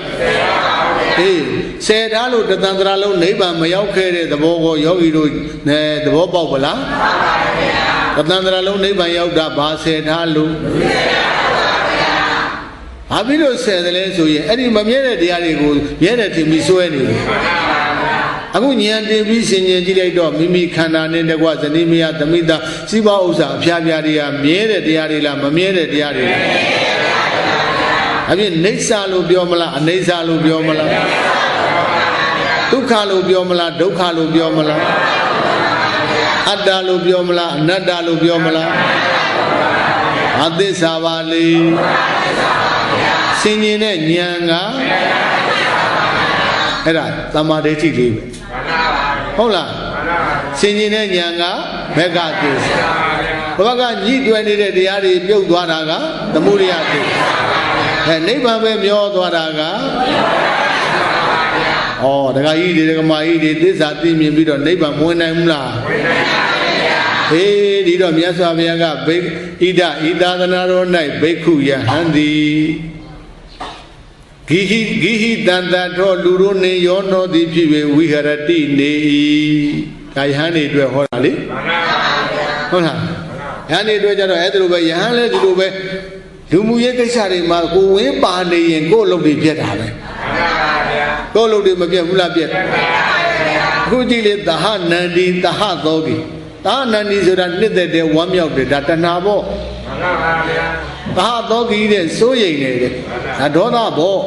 အေးဆယ်ထားလို့တသန္တရာလုံးနိဗ္ဗာန်မရောက်ခဲ့တဲ့သဘောကိုယောဂီတို့နဲ့သဘောပေါက်ပါလားတသန္တရာလုံးနိဗ္ဗာန်ရောက်တာဘာဆယ်ထားလို့ဘာဖြစ်လို့ဆယ်တယ်လဲဆိုရင်အဲ့ဒီမမြဲတဲ့တရားတွေကိုမြဲတယ်ထင်ပြီးစွဲနေတယ်အခုဉာဏ်တင်ပြီးဆင်ញင်ကြည့်လိုက်တော့မိမိခန္ဓာနဲ့တကွဇနိမယသမိတာစိဘဥစ္စာအဖျားဖျားတွေကမြဲတဲ့တရားတွေလားမမြဲတဲ့တရားတွေလားအပြင်နေဆာလို့ပြောမလားအနေဆာလို့ပြောမလားဒုက္ခလို့ပြောမလားဒုက္ခလို့ပြောမလားအတ္တလို့ပြောမလားအနတ္တလို့ပြောမလားအသစ္စာပါလေဆင်ញင်တဲ့ဉာဏ်ကအဲ့ဒါသမ္မာဒိဋ္ဌိလေးပဲဟုတ်လားဆင်ញင်တဲ့ဉာဏ်ကမေဃသစ္စာဘဝကညှိတွယ်နေတဲ့တရားတွေပြုတ်သွားတာကသမုဒိယသစ္စာနိဗ္ဗာန်ပဲမျောသွားတာကဒကာကြီးတွေဒကာမကြီးတွေသစ္စာသိမြင်ပြီးတော့နိဗ္ဗာန်မဝင်နိုင်ဘူးလားဟေးဒီတော့မြတ်စွာဘုရားကဣဒဤသာသနာတော်၌ဘိက္ခုယဟန်သည်ဂိဟိတန်တထောလူတို့နေရောနောသည်ဖြစ်၍ဝိဟရတိနေ၏ဒါယဟန်တွေအတွက်ဟောတာလေဟုတ်လားယဟန်တွေအတွက်ကြတော့အဲ့ဒါလိုပဲယဟန်လည်းဒီလိုပဲလူမှုရေးကိစ္စတွေမှာကိုဝင်းပါနေရင်ကိုယ့်အလုပ်တွေပြတ်တာပဲကိုယ့်အလုပ်တွေမပြတ်ဘူးလားပြတ်အခုကြည့်လေသဟနန္ဒီသဟသောကိသဟနန္ဒီဆိုတာနှစ်သက်တဲ့ဝမ်းမြောက်တယ်ဒါတဏှာပေါ့သဟသောကိတဲ့စိုးရိမ်နေတဲ့ဒါဒေါသပေါ့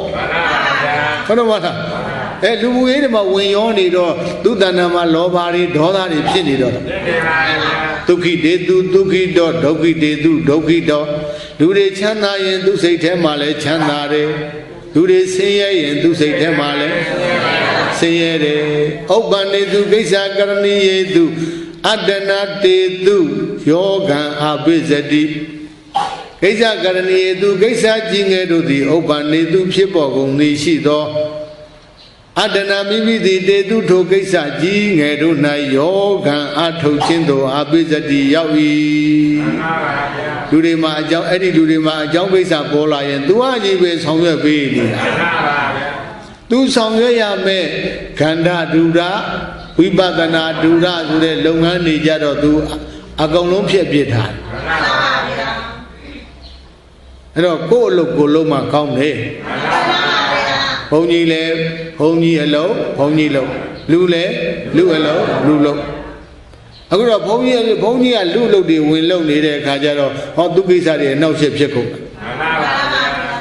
ဟုတ်တော့မလားလူမှုရေးတွေမှာဝင်ရောနေတော့သူတဏ္ဍာမှာလောဘတွေဒေါသတွေဖြစ်နေတော့ဒုက္ခိတေတုဒုက္ခိတောဒုက္ခိတေတုဒုက္ခိတောလူတွေချမ်းသာရင်သူစိတ်ထဲမှာလည်းချမ်းသာတယ်လူတွေဆင်းရဲရင်သူစိတ်ထဲမှာလည်းဆင်းရဲတယ်ဥပ္ပန္နေတုကိစ္စကရဏီယေတုအတ္တနာတေတုယောဂံအပိစတိကိစ္စကရဏီယေတုကိစ္စကြီးငယ်တို့သည်ဥပ္ပန္နေတုဖြစ်ပေါ်ကုန်သည်ရှိသော Adana mimidi de du to kaisa ji nge do na yogan athau chin do abizati yawi. Durima ajang edi durima ajang kaisa bola yen tu aji be song yue be ni. Tu song yue ya me khanda dura vipadana dura so de longan ni ja do tu akong long phit phit tha. အဲ့တော့ကိုယ့်အလုပ်ကိုလုံးမှကောင်းတယ်ဘုန်းကြီးလည်းဘုန်းကြီးအလုပ်ဘုန်းကြီးလုပ်လူလည်းလူအလုပ်လူလုပ်အခုတော့ဘုန်းကြီးကလူလုပ်တွေဝင်လုပ်နေတဲ့အခါကျတော့ဟောသူကိစ္စတွေအနောက်ရှက်ဖြစ်ကုန်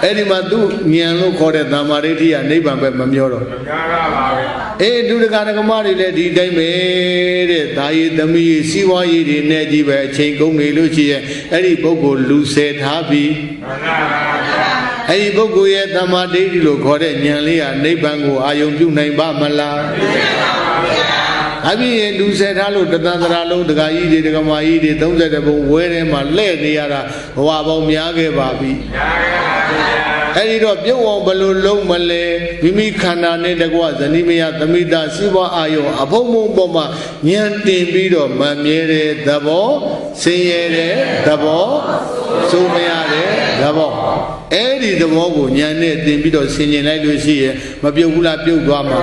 အဲ့ဒီမှာသူဉာဏ်လို့ခေါ်တဲ့သမာဓိဋ္ဌိကနိဗ္ဗာန်ပဲမမျောတော့အေးဒုဒကဓမ္မတွေလည်းဒီတိုင်းပဲတဲ့ဒါရီသမီးစီးပွားရေးတွေနဲ့ကြီးပဲအချိန်ကုန်နေလို့ရှိရဲ့အဲ့ဒီပုဂ္ဂိုလ်လူဆယ်ထားပြီးအဲ့ဒီပုဂ္ဂိုလ်ရဲ့သမာဓိဋ္ဌိလို့ခေါ်တဲ့ဉာဏ်လေးဟာနိဗ္ဗာန်ကိုအာယုံပြုနိုင်ပါမလားအပြည့်လူဆယ်ထားလို့တသန္တရာလုံးဒကာကြီးတွေဒကာမကြီးတွေ30ဘုံဝဲထဲမှာလဲ့နေရတာဘဝပေါင်းများခဲ့ပါပြီအဲ့ဒီတော့ပြုတ်အောင်ဘယ်လိုလုံးမလဲမိမိခန္ဓာနဲ့တကွဇနီးမယသမိတာစီးပွားအာယုံအဖုံဖုံပေါ်မှာဉာဏ်တင်ပြီးတော့မမြဲတဲ့သဘောဆင်းရဲတဲ့သဘောစိုးမရတဲ့သဘောအဲ့ဒီသဘောကိုဉာဏ်နဲ့တင်ပြီးတော့ဆင်ခြင်လိုက်လို့ရှိရင်မပြုတ်ဘူးလားပြုတ်သွားမှာ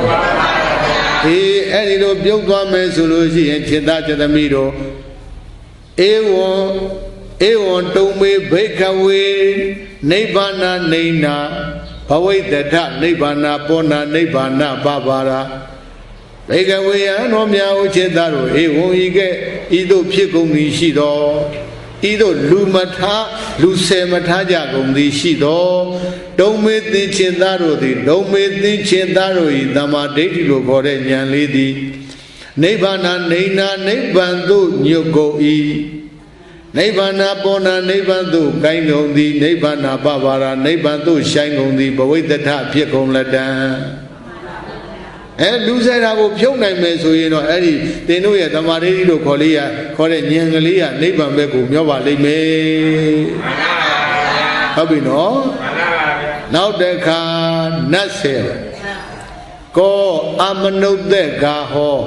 အေးအဲ့ဒီလိုပြုတ်သွားမယ်ဆိုလို့ရှိရင်จิตသားจิตသမီးတို့ဧဝံတုံမေဘိကဝေနိဗ္ဗာနနေနာဘဝိတ္တနိဗ္ဗာနပောနာနိဗ္ဗာနပပါရာဘေကဝေယံတော်မြတ်ဥจิตသားတို့ဧဝံဤကဲ့ဤသို့ဖြစ်ကုန်သည်ရှိတော်ဤသို့လူမထားလူဆယ်မထားကြကုန်သည်ရှိတော်ဒုံမေသိจิตသားတို့သည်ဒုံမေသိจิตသားတို့ဤသမ္မာဒိဋ္ဌိလို့ခေါ်တဲ့ဉာဏ်လေးသည်နိဗ္ဗာနနေနာနိဗ္ဗာန်သို့ညွတ်ကုန်၏နိဗ္ဗာန်ပောနာနိဗ္ဗာန်သို့ကိုင်းကုန်သည်နိဗ္ဗာန်ပပါရာနိဗ္ဗာန်သို့ရှိုင်းကုန်သည်ဘဝိတ္တဖြစ်ကုန်လက်တံလူဆယ်တာကိုဖြုတ်နိုင်မယ်ဆိုရင်တော့အဲ့ဒီသင်တို့ရဲ့သမာဓိလို့ခေါ်တဲ့ဉာဏ်ကလေးကနိဗ္ဗာန်ဘက်ကိုမျောပါလိမ့်မယ်ဟုတ်ပြီနော်နောက်တစ်ခါနတ်ဆယ်ကောအမနုဿေကာဟော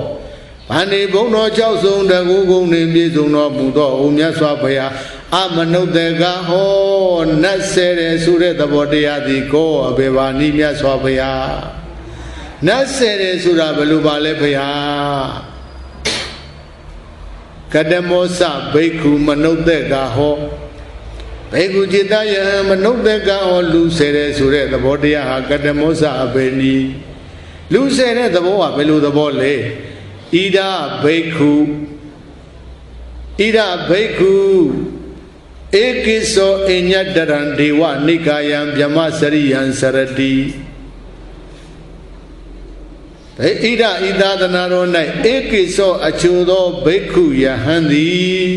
ဗန္ဒီဘုံတော်၆ဆုံးတကူကုန်းနေပြည့်စုံတော်မူသောအိုမြတ်စွာဘုရားအမနုဿေကာဟောနတ်ဆယ်တယ်ဆိုတဲ့သဘောတရားသည်ကောအဘေဘာနိမြတ်စွာဘုရားနတ်ဆယ်တယ်ဆိုတာဘယ်လိုပါလဲဘုရားကတမောစဘိက္ခုမနုဿေကာဟောဘိက္ခုจิตယံမနုဿေကာဟောလူဆယ်တယ်ဆိုတဲ့သဘောတရားဟာကတမောစအဘေနိလူဆယ်တဲ့သဘောကဘယ်လိုသဘောလဲဣဒဘိက္ခုဧကိသောအညတရံဒေဝနိကာယံဗျမစရိယံစရတိဣဒဤသာသနာတော်၌ဧကိသောအချိုသောဘိက္ခုယဟန်သည်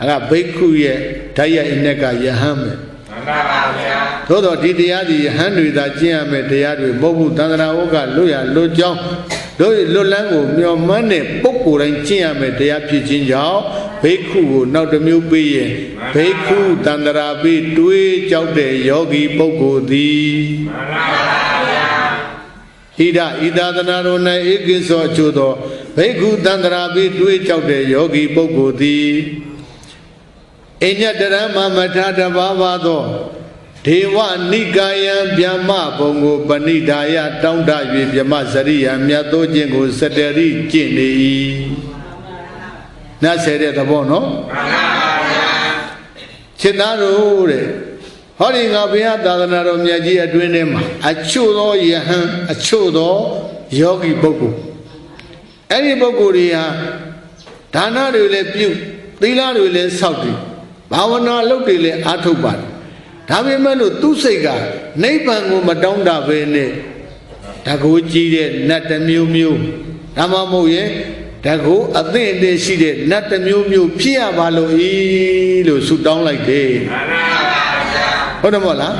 ဒါကဘိက္ခုရဲ့ဓာတ်ရိုက်အ내ကယဟန်ပဲမှန်ပါပါဗျာသို့တော့ဒီတရားဒီယဟန်တွေသာကျင့်ရမယ်တရားတွေမဟုတ်ဘူးသန္တရာဝကလွတ်ရလွတ်ကြောင်းတို့လွတ်လန်းကိုမျောမှန်းတဲ့ပုဂ္ဂိုလ်တိုင်းကျင့်ရမယ်တရားဖြစ်ခြင်းကြောင့်ဘိက္ခုကိုနောက်တစ်မျိုးပေးရင်ဘိက္ခုသန္တရာပြီးတွေးကြောက်တဲ့ယောဂီပုဂ္ဂိုလ်သည်မှန်ပါပါဗျာဣဒဤသာသနာတော်၌ဧကိသောအချို့သောဘိက္ခုသန္တရာပြီးတွေးကြောက်တဲ့ယောဂီပုဂ္ဂိုလ်သည်အညတရမမထတဘာဝသောဒေဝနိကာယံဗျမဘုံကိုပဏိဒါယတောင်းတ၍ဗျမစရိယံမြတ်သောခြင်းကိုစတရိကျင့်နေ၏နတ်ဆယ်တဲ့သဘောနော်မှန်ပါဗျာခြေသားတို့တဲ့ဟောဒီငါဘုရားသာသနာတော်မြတ်ကြီးအတွင်းထဲမှာအချို့သောယဟန်အချို့သောယောဂီပုဂ္ဂိုလ်အဲ့ဒီပုဂ္ဂိုလ်တွေဟာဒါနတွေလည်းပြုသီလတွေလည်းစောင့်တည်ဘာဝနာလုပ်တွေလည်းအားထုတ်ပါတယ်ဒါပေမဲ့လို့သူ့စိတ်ကနိဗ္ဗာန်ကိုမတောင်းတပဲနဲ့တကူကြီးတဲ့နတ်တစ်မျိုးမျိုးဒါမှမဟုတ်ရင်တကူအသင့်အတင့်ရှိတဲ့နတ်တစ်မျိုးမျိုးဖြစ်ရပါလို့လို့ဆုတောင်းလိုက်တယ်ဟုတ်တယ်မဟုတ်လား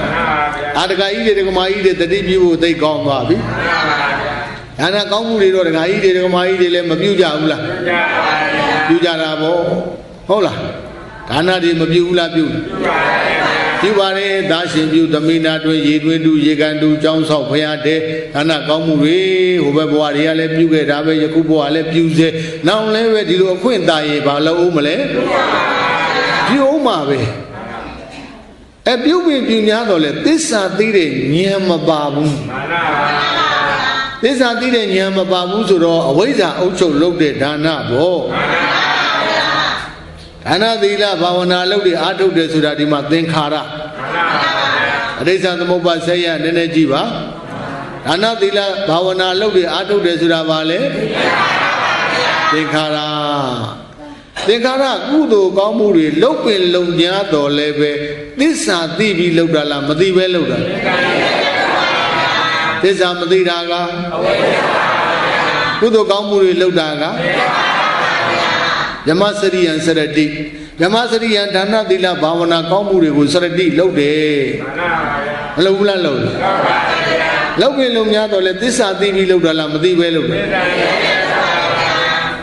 အာတကကြီးတွေဒကမာကြီးတွေတတိပြုဖို့သိကောင်းသွားပြီဒါနကောင်းမှုတွေတော့ဒကာကြီးတွေဒကမာကြီးတွေလည်းမပြုကြဘူးလားပြုကြတာပေါ့ဟုတ်လားဒါနတွေမပြုဘူးလားပြု ပြုပါလေသာရှင်ပြုသမီးနာတွင်ရေတွင်တူရေကန်တူကြောင်းဆောက်ဖရာတဲ့ဒါနကောင်းမှုတွေဟိုဘက်ဘဝတွေကလည်းပြုခဲ့တာပဲယခုဘဝလည်းပြုစေနောက်လည်းပဲဒီလိုအခွင့်အရေးဘာလို့အောင်မလဲပြုအောင်ပါပဲပြုပြင်ပြုများတော့လေသစ္စာသိတဲ့ဉာဏ်မပါဘူးသစ္စာသိတဲ့ဉာဏ်မပါဘူးဆိုတော့အဝိဇ္ဇာအုပ်ချုပ်လုပ်တဲ့ဒါနပေါ့ဒါနသီလဘာဝနာလုပ်တဲ့အာထုတ်တယ်ဆိုတာဒီမှာသင်္ခါရအဋ္ဌိသမုပ္ပါဆက်ရနည်းနည်းကြည့်ပါဒါနသီလဘာဝနာလုပ်တဲ့အာထုတ်တယ်ဆိုတာဘာလဲသင်္ခါရသင်္ခါရကုသိုလ်ကောင်းမှုတွေလုပ်ပင်လုံညာတော်လည်းပဲသစ္စာသိပြီးလုပ်တာလားမသိပဲလုပ်တာသစ္စာမသိတာကကုသိုလ်ကောင်းမှုတွေလုပ်တာကဓမ္မစရိယံစရတိဓမ္မစရိယံဒါနသီလဘာဝနာကောင်းမှုတွေကိုစရတိလုပ်တယ်မလုပ်ဘူးလားလုပ်လုပ်ပင်လုံညာတော်လည်းသစ္စာသိပြီးလုပ်တာလားမသိပဲလုပ်တာ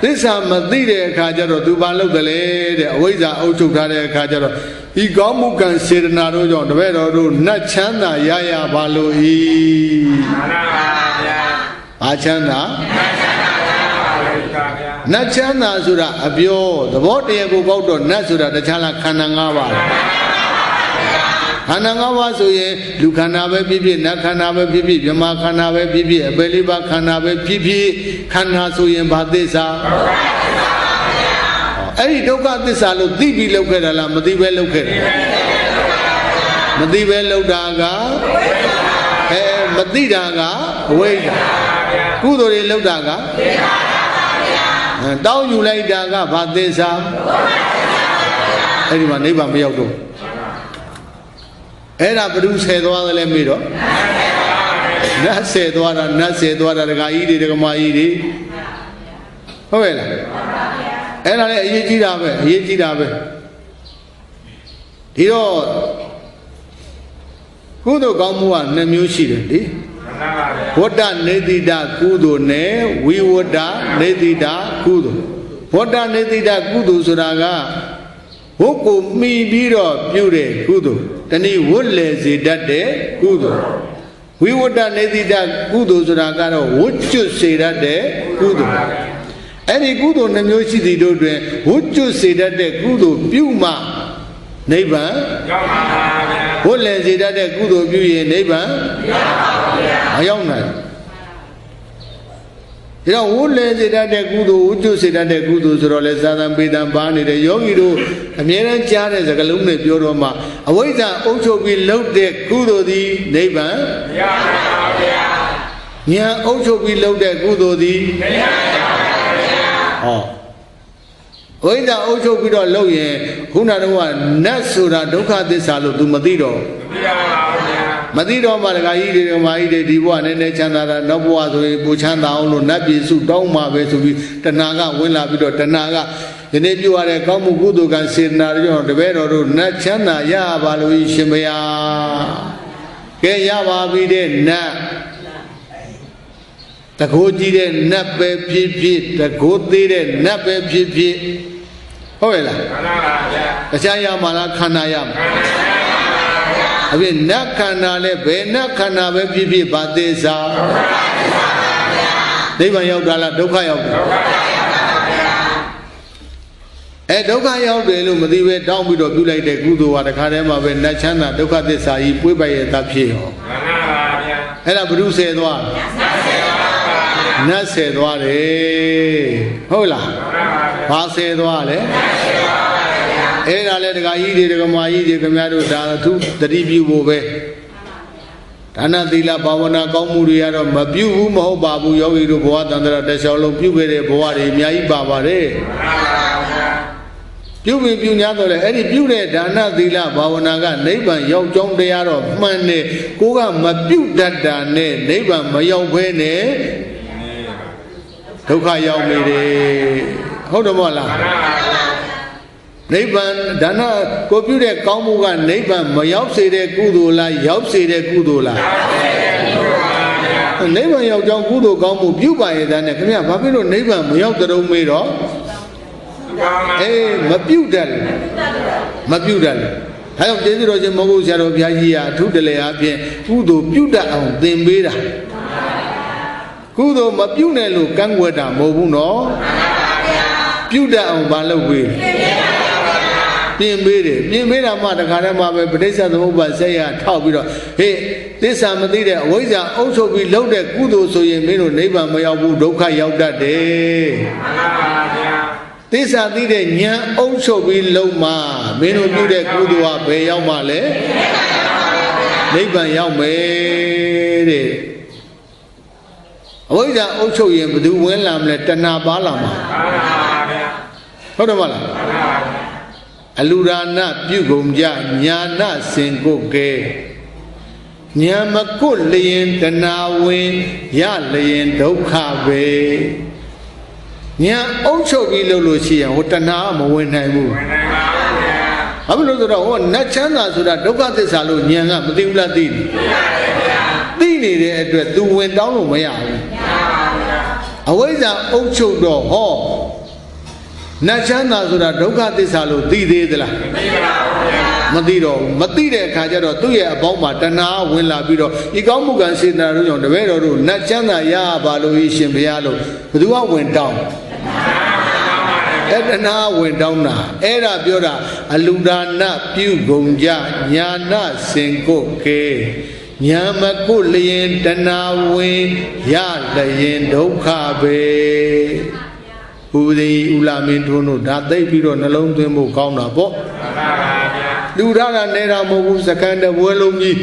သစ္စာမသိတဲ့အခါကျတော့သူဘာလုပ်တယ်လဲတဲ့အဝိဇ္ဇာအုပ်ချုပ်ထားတဲ့အခါကျတော့ဤကောင်းမှုကံစေတနာတို့ကြောင့်တပည့်တော်တို့နတ်ချမ်းသာရရပါလို့ဤဘာချမ်းသာနတ်ချမ်းသာဆိုတာအပြောသဘောတရားကိုပေါက်တော့နတ်ဆိုတာတခြားလားခန္ဓာ၅ပါးခန္ဓာ၅ပါးဆိုရင်လူခန္ဓာပဲဖြစ်ဖြစ်နတ်ခန္ဓာပဲဖြစ်ဖြစ်မြမခန္ဓာပဲဖြစ်ဖြစ်အပယ်လေးပါးခန္ဓာပဲဖြစ်ဖြစ်ခန္ဓာဆိုရင်ဘာသစ္စာအဲ့ဒီဒုက္ခသစ္စာလို့သိပြီးလောက်ခဲ့တာလားမသိပဲလောက်ခဲ့တယ်မသိပဲလောက်တာကမသိတာကအဝိဇ္ဇာကုသိုလ်တွေလောက်တာကတောင်းယူလိုက်တာကဘာသစ္စာအဲ့ဒီမှာနိဗ္ဗာန်မရောက်တော့အဲ့ဒါဘ누구ဆယ်သွားသလဲမေးတော့နတ်ဆယ်သွားတာနတ်ဆယ်သွားတာဒကာကြီးတွေဒကမကြီးတွေဟုတ်ရဲ့လားအဲ့ဒါလည်းအရေးကြီးတာပဲအရေးကြီးတာပဲဒီတော့ကုသိုလ်ကောင်းမှုက2မျိုးရှိတယ်လေဝတ္တနေတိတကုသိုလ်နဲ့ဝိဝတ္တနေတိတကုသိုလ်ဝတ္တနေတိတကုသိုလ်ဆိုတာကဝတ်ကိုမှီပြီးတော့ပြုတဲ့ကုသိုလ်တနည်းဝတ်လေစေတတ်တဲ့ကုသိုလ်ဝိဝတ္တနေတိတကုသိုလ်ဆိုတာကတော့ဝတ်ကျွတ်စေတတ်တဲ့ကုသိုလ်အဲ့ဒီကုသိုလ်2မျိုးရှိသည်တို့တွင်ဝတ်ကျွတ်စေတတ်တဲ့ကုသိုလ်ပြုမှနိဗ္ဗာန်ရောက်ပါဗျာဝတ်လေစေတတ်တဲ့ကုသိုလ်ပြုရင်နိဗ္ဗာန်မရောက်နိုင်ဒါတော့ဝတ်လေစေတတ်တဲ့ကုသိုလ်ဝတ်ကျွတ်စေတတ်တဲ့ကုသိုလ်ဆိုတော့လေသာသံပေတံပါနေတဲ့ယောဂီတို့အမြဲတမ်းကြားတဲ့စကားလုံးနဲ့ပြောတော့မှအဝိဇ္ဇာအုပ်ချုပ်ပြီးလုပ်တဲ့ကုသိုလ်သည်နိဗ္ဗာန်မရပါဘူးဗျာဉာဏ်အုပ်ချုပ်ပြီးလုပ်တဲ့ကုသိုလ်သည်မရပါဘူးဗျာဟောဝိဇ္ဇာအုပ်ချုပ်ပြီးတော့လုပ်ရင်ခုနကတော့နတ်ဆိုတာဒုက္ခသစ္စာလို့ तू မသိတော့မသိပါဘူးဗျာမသိတော့မှဒကာကြီးတွေဒကာကြီးတွေဒီဘဝနည်းနည်းချမ်းသာတာနောက်ဘဝဆိုရင်ပူချမ်းသာအောင်လို့နတ်ပြည်စုတောင်းမှာပဲဆိုပြီးတဏှာကဝင်လာပြီးတော့တဏှာကဒီနေ့ပြုရတဲ့ကောင်းမှုကုသိုလ်ကံစေတနာတွေကြောင့်တပည့်တော်တို့နတ်ချမ်းသာရပါလို့ရှင်ဘုရားကဲရပါပြီတဲ့နတ်တကိုးကြီးတဲ့နတ်ပဲဖြစ်ဖြစ်တကိုးသေးတဲ့နတ်ပဲဖြစ်ဖြစ်ဟုတ်ရဲ့လားမှန်ပါဗျာတရားရမှာလားခန္ဓာရမှာအပြင်နတ်ခန္ဓာလည်းဘယ်နတ်ခန္ဓာပဲဖြစ်ဖြစ်ဘာသစ္စာနိဗ္ဗာန်ရောက်တာလားဒုက္ခရောက်တာဒုက္ခရောက်တယ်လို့မသိပဲတောင်းပြီးတော့ပြုလိုက်တဲ့ကုသိုလ်ဟာတခါတည်းမှာပဲနတ်ချမ်းသာဒုက္ခသစ္စာကြီးပွေးပိုက်ရတတ်ဖြစ်ရောမှန်ပါဗျာအဲ့ဒါဘ누구ဆယ်သွားနတ်ဆယ်သွားတယ်ဟုတ်လားဘာဆယ်သွားလဲအဲ့ဒါလေဒကာကြီးတွေဒကာမကြီးတွေခင်ဗျားတို့ဒါသူတတိပြုဖို့ပဲဒါနသီလဘာဝနာကောင်းမှုတွေကတော့မပြုဘူးမဟုတ်ပါဘူးယောဂီတို့ဘဝတန်ត្រတစ်လျှောက်လုံးပြုခဲ့တဲ့ဘဝတွေအများကြီးပါပါတယ်ပြုပြီးပြုညာတော့လေအဲ့ဒီပြုတဲ့ဒါနသီလဘာဝနာကနိဗ္ဗာန်ရောက်ကြောင်းတရားတော့မှန်တယ်ကိုကမပြုတတ်တာနဲ့နိဗ္ဗာန်မရောက်ဘဲနဲ့ဒုက္ခရောက်နေတယ်ဟုတ်တယ်မဟုတ်လားနိဗ္ဗာန်ဒါနကိုပြုတဲ့ကောင်းမှုကနိဗ္ဗာန်မရောက်စေတဲ့ကုသိုလ်လားရောက်စေတဲ့ကုသိုလ်လားနိဗ္ဗာန်ရောက်ကြောင်းကုသိုလ်ကောင်းမှုပြုပါရဲ့တဲ့နဲ့ခင်ဗျာဘာဖြစ်လို့နိဗ္ဗာန်မရောက်တဲ့ုံမေးတော့မပြုတ်တယ်မပြုတ်တယ် Hai ông chế rồi chứ mà cô sẽ rồi bia gì à thu để lại bia cú đồ biểu đạt ông tiền bê ra cú đồ mà biểu này luôn căng quật à mồ bung nó biểu đạt ông bán lâu quỳ tiền bê ra mà đặc hại mà về bên đây sao mà sẽ à thao bị rồi he thế sao mà tí đấy với giờ ông số bị lâu đấy cú đồ số gì mấy rồi nấy bà mày ông bu đâu khai ông đã đấy thế sao tí đấy nhá ông số bị lâu mà mấy rồi biểu đấy cú đồ à về ông mà lấy nấy bà ông mấy đấy với giờ ông số gì mà tôi muốn làm là tân na bá làm mà không đâu mà là Alurana Pugumja Nyana Singoke Nyamakut Lian Tanawin Ya Lian Dokave Nya also Vilolusia, Hotana Mowen Haimu. I will look at all Nachana so that Dokate Salu Nyanga, Matula Din. Dini address to went down on my eye. Away the Ocho door hall. Nachana so that Dokate Salu Didi de la Madido, Matide Kajaro, 2 years about Matana, Winlabido, Ikamugan Sinaru on the way or Nachana Ya Balu Shimbialo, Dua went down. Edna went down now. Era Biora, Aludana, Pugonja, Nyana, Senko, Nyamakulian, Tanawin, Ya, Layan, Dokabe. Udi Ulamintuno, that they be on alone to Mukana Bo. Ludana Nera Mogu, Sakanda, Wellumi.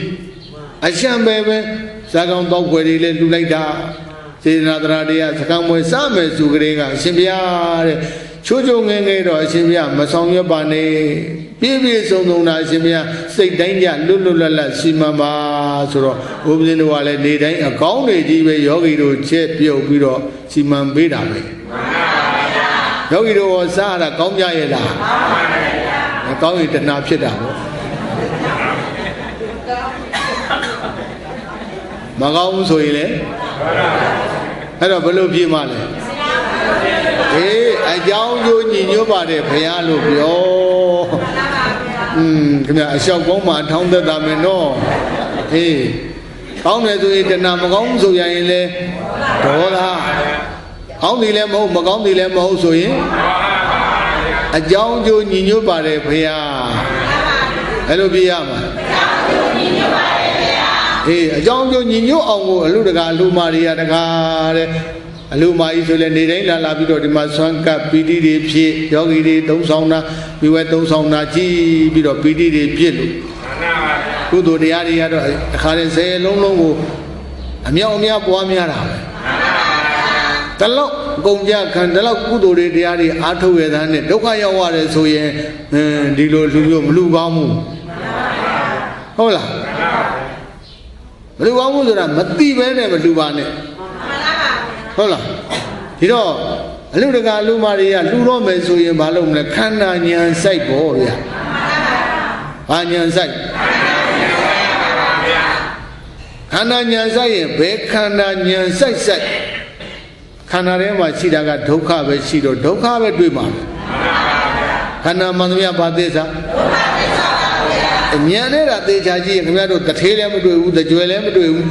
I shan't baby, Sagan dog where he let you like that. Say another idea, Sakam with some Sugrega, Simbia, Chojo Nero, Simbia, Masonga Bane, Baby so known as Simbia, say danger, Lulula, Simama, Soro, Ubin Wale, Nida, a county, Yogi to Chep, Yo, Simam Bida. Yogi to Sara, Komja, I call it a napshida. Magam Soile. Hello, Belu Pimale. Eh, I down you in your body, Payalo. I shall go my town that I may know. Eh, how may do it and Namagam so Yaile? Dola. How the Lemo, Magam the Lemo so in? I down you in your body, Paya. Hello, Biama. Eh, John Nino, Ludaga, Lumaria, the car, Luma Isola, Nidela, Labito, the Masanka, PD, Yogi, Dosona, we went Dosona, G, Bido, PD, Pilu. Who do the area, Karen say, Longo, Amia, Boamiara. Talo, Gonja, Candela, Kudo, the area, Ato, and Dokaya water, so ye, Dilo, Blue Bamu. Hola. Blue Amuzra, Mati Vene, Dubane. Hola. You know, Ludaga, Lumaria, Lurome, so you balloon, the Cananian side boy. Anyan side. Cananian side, Beck Cananian side. Canarema Sidaga, Doka, Sido, Doka, Duma. Canamania Badesa. Nyanera de Jaji, the Taylem do, the Jewelem do,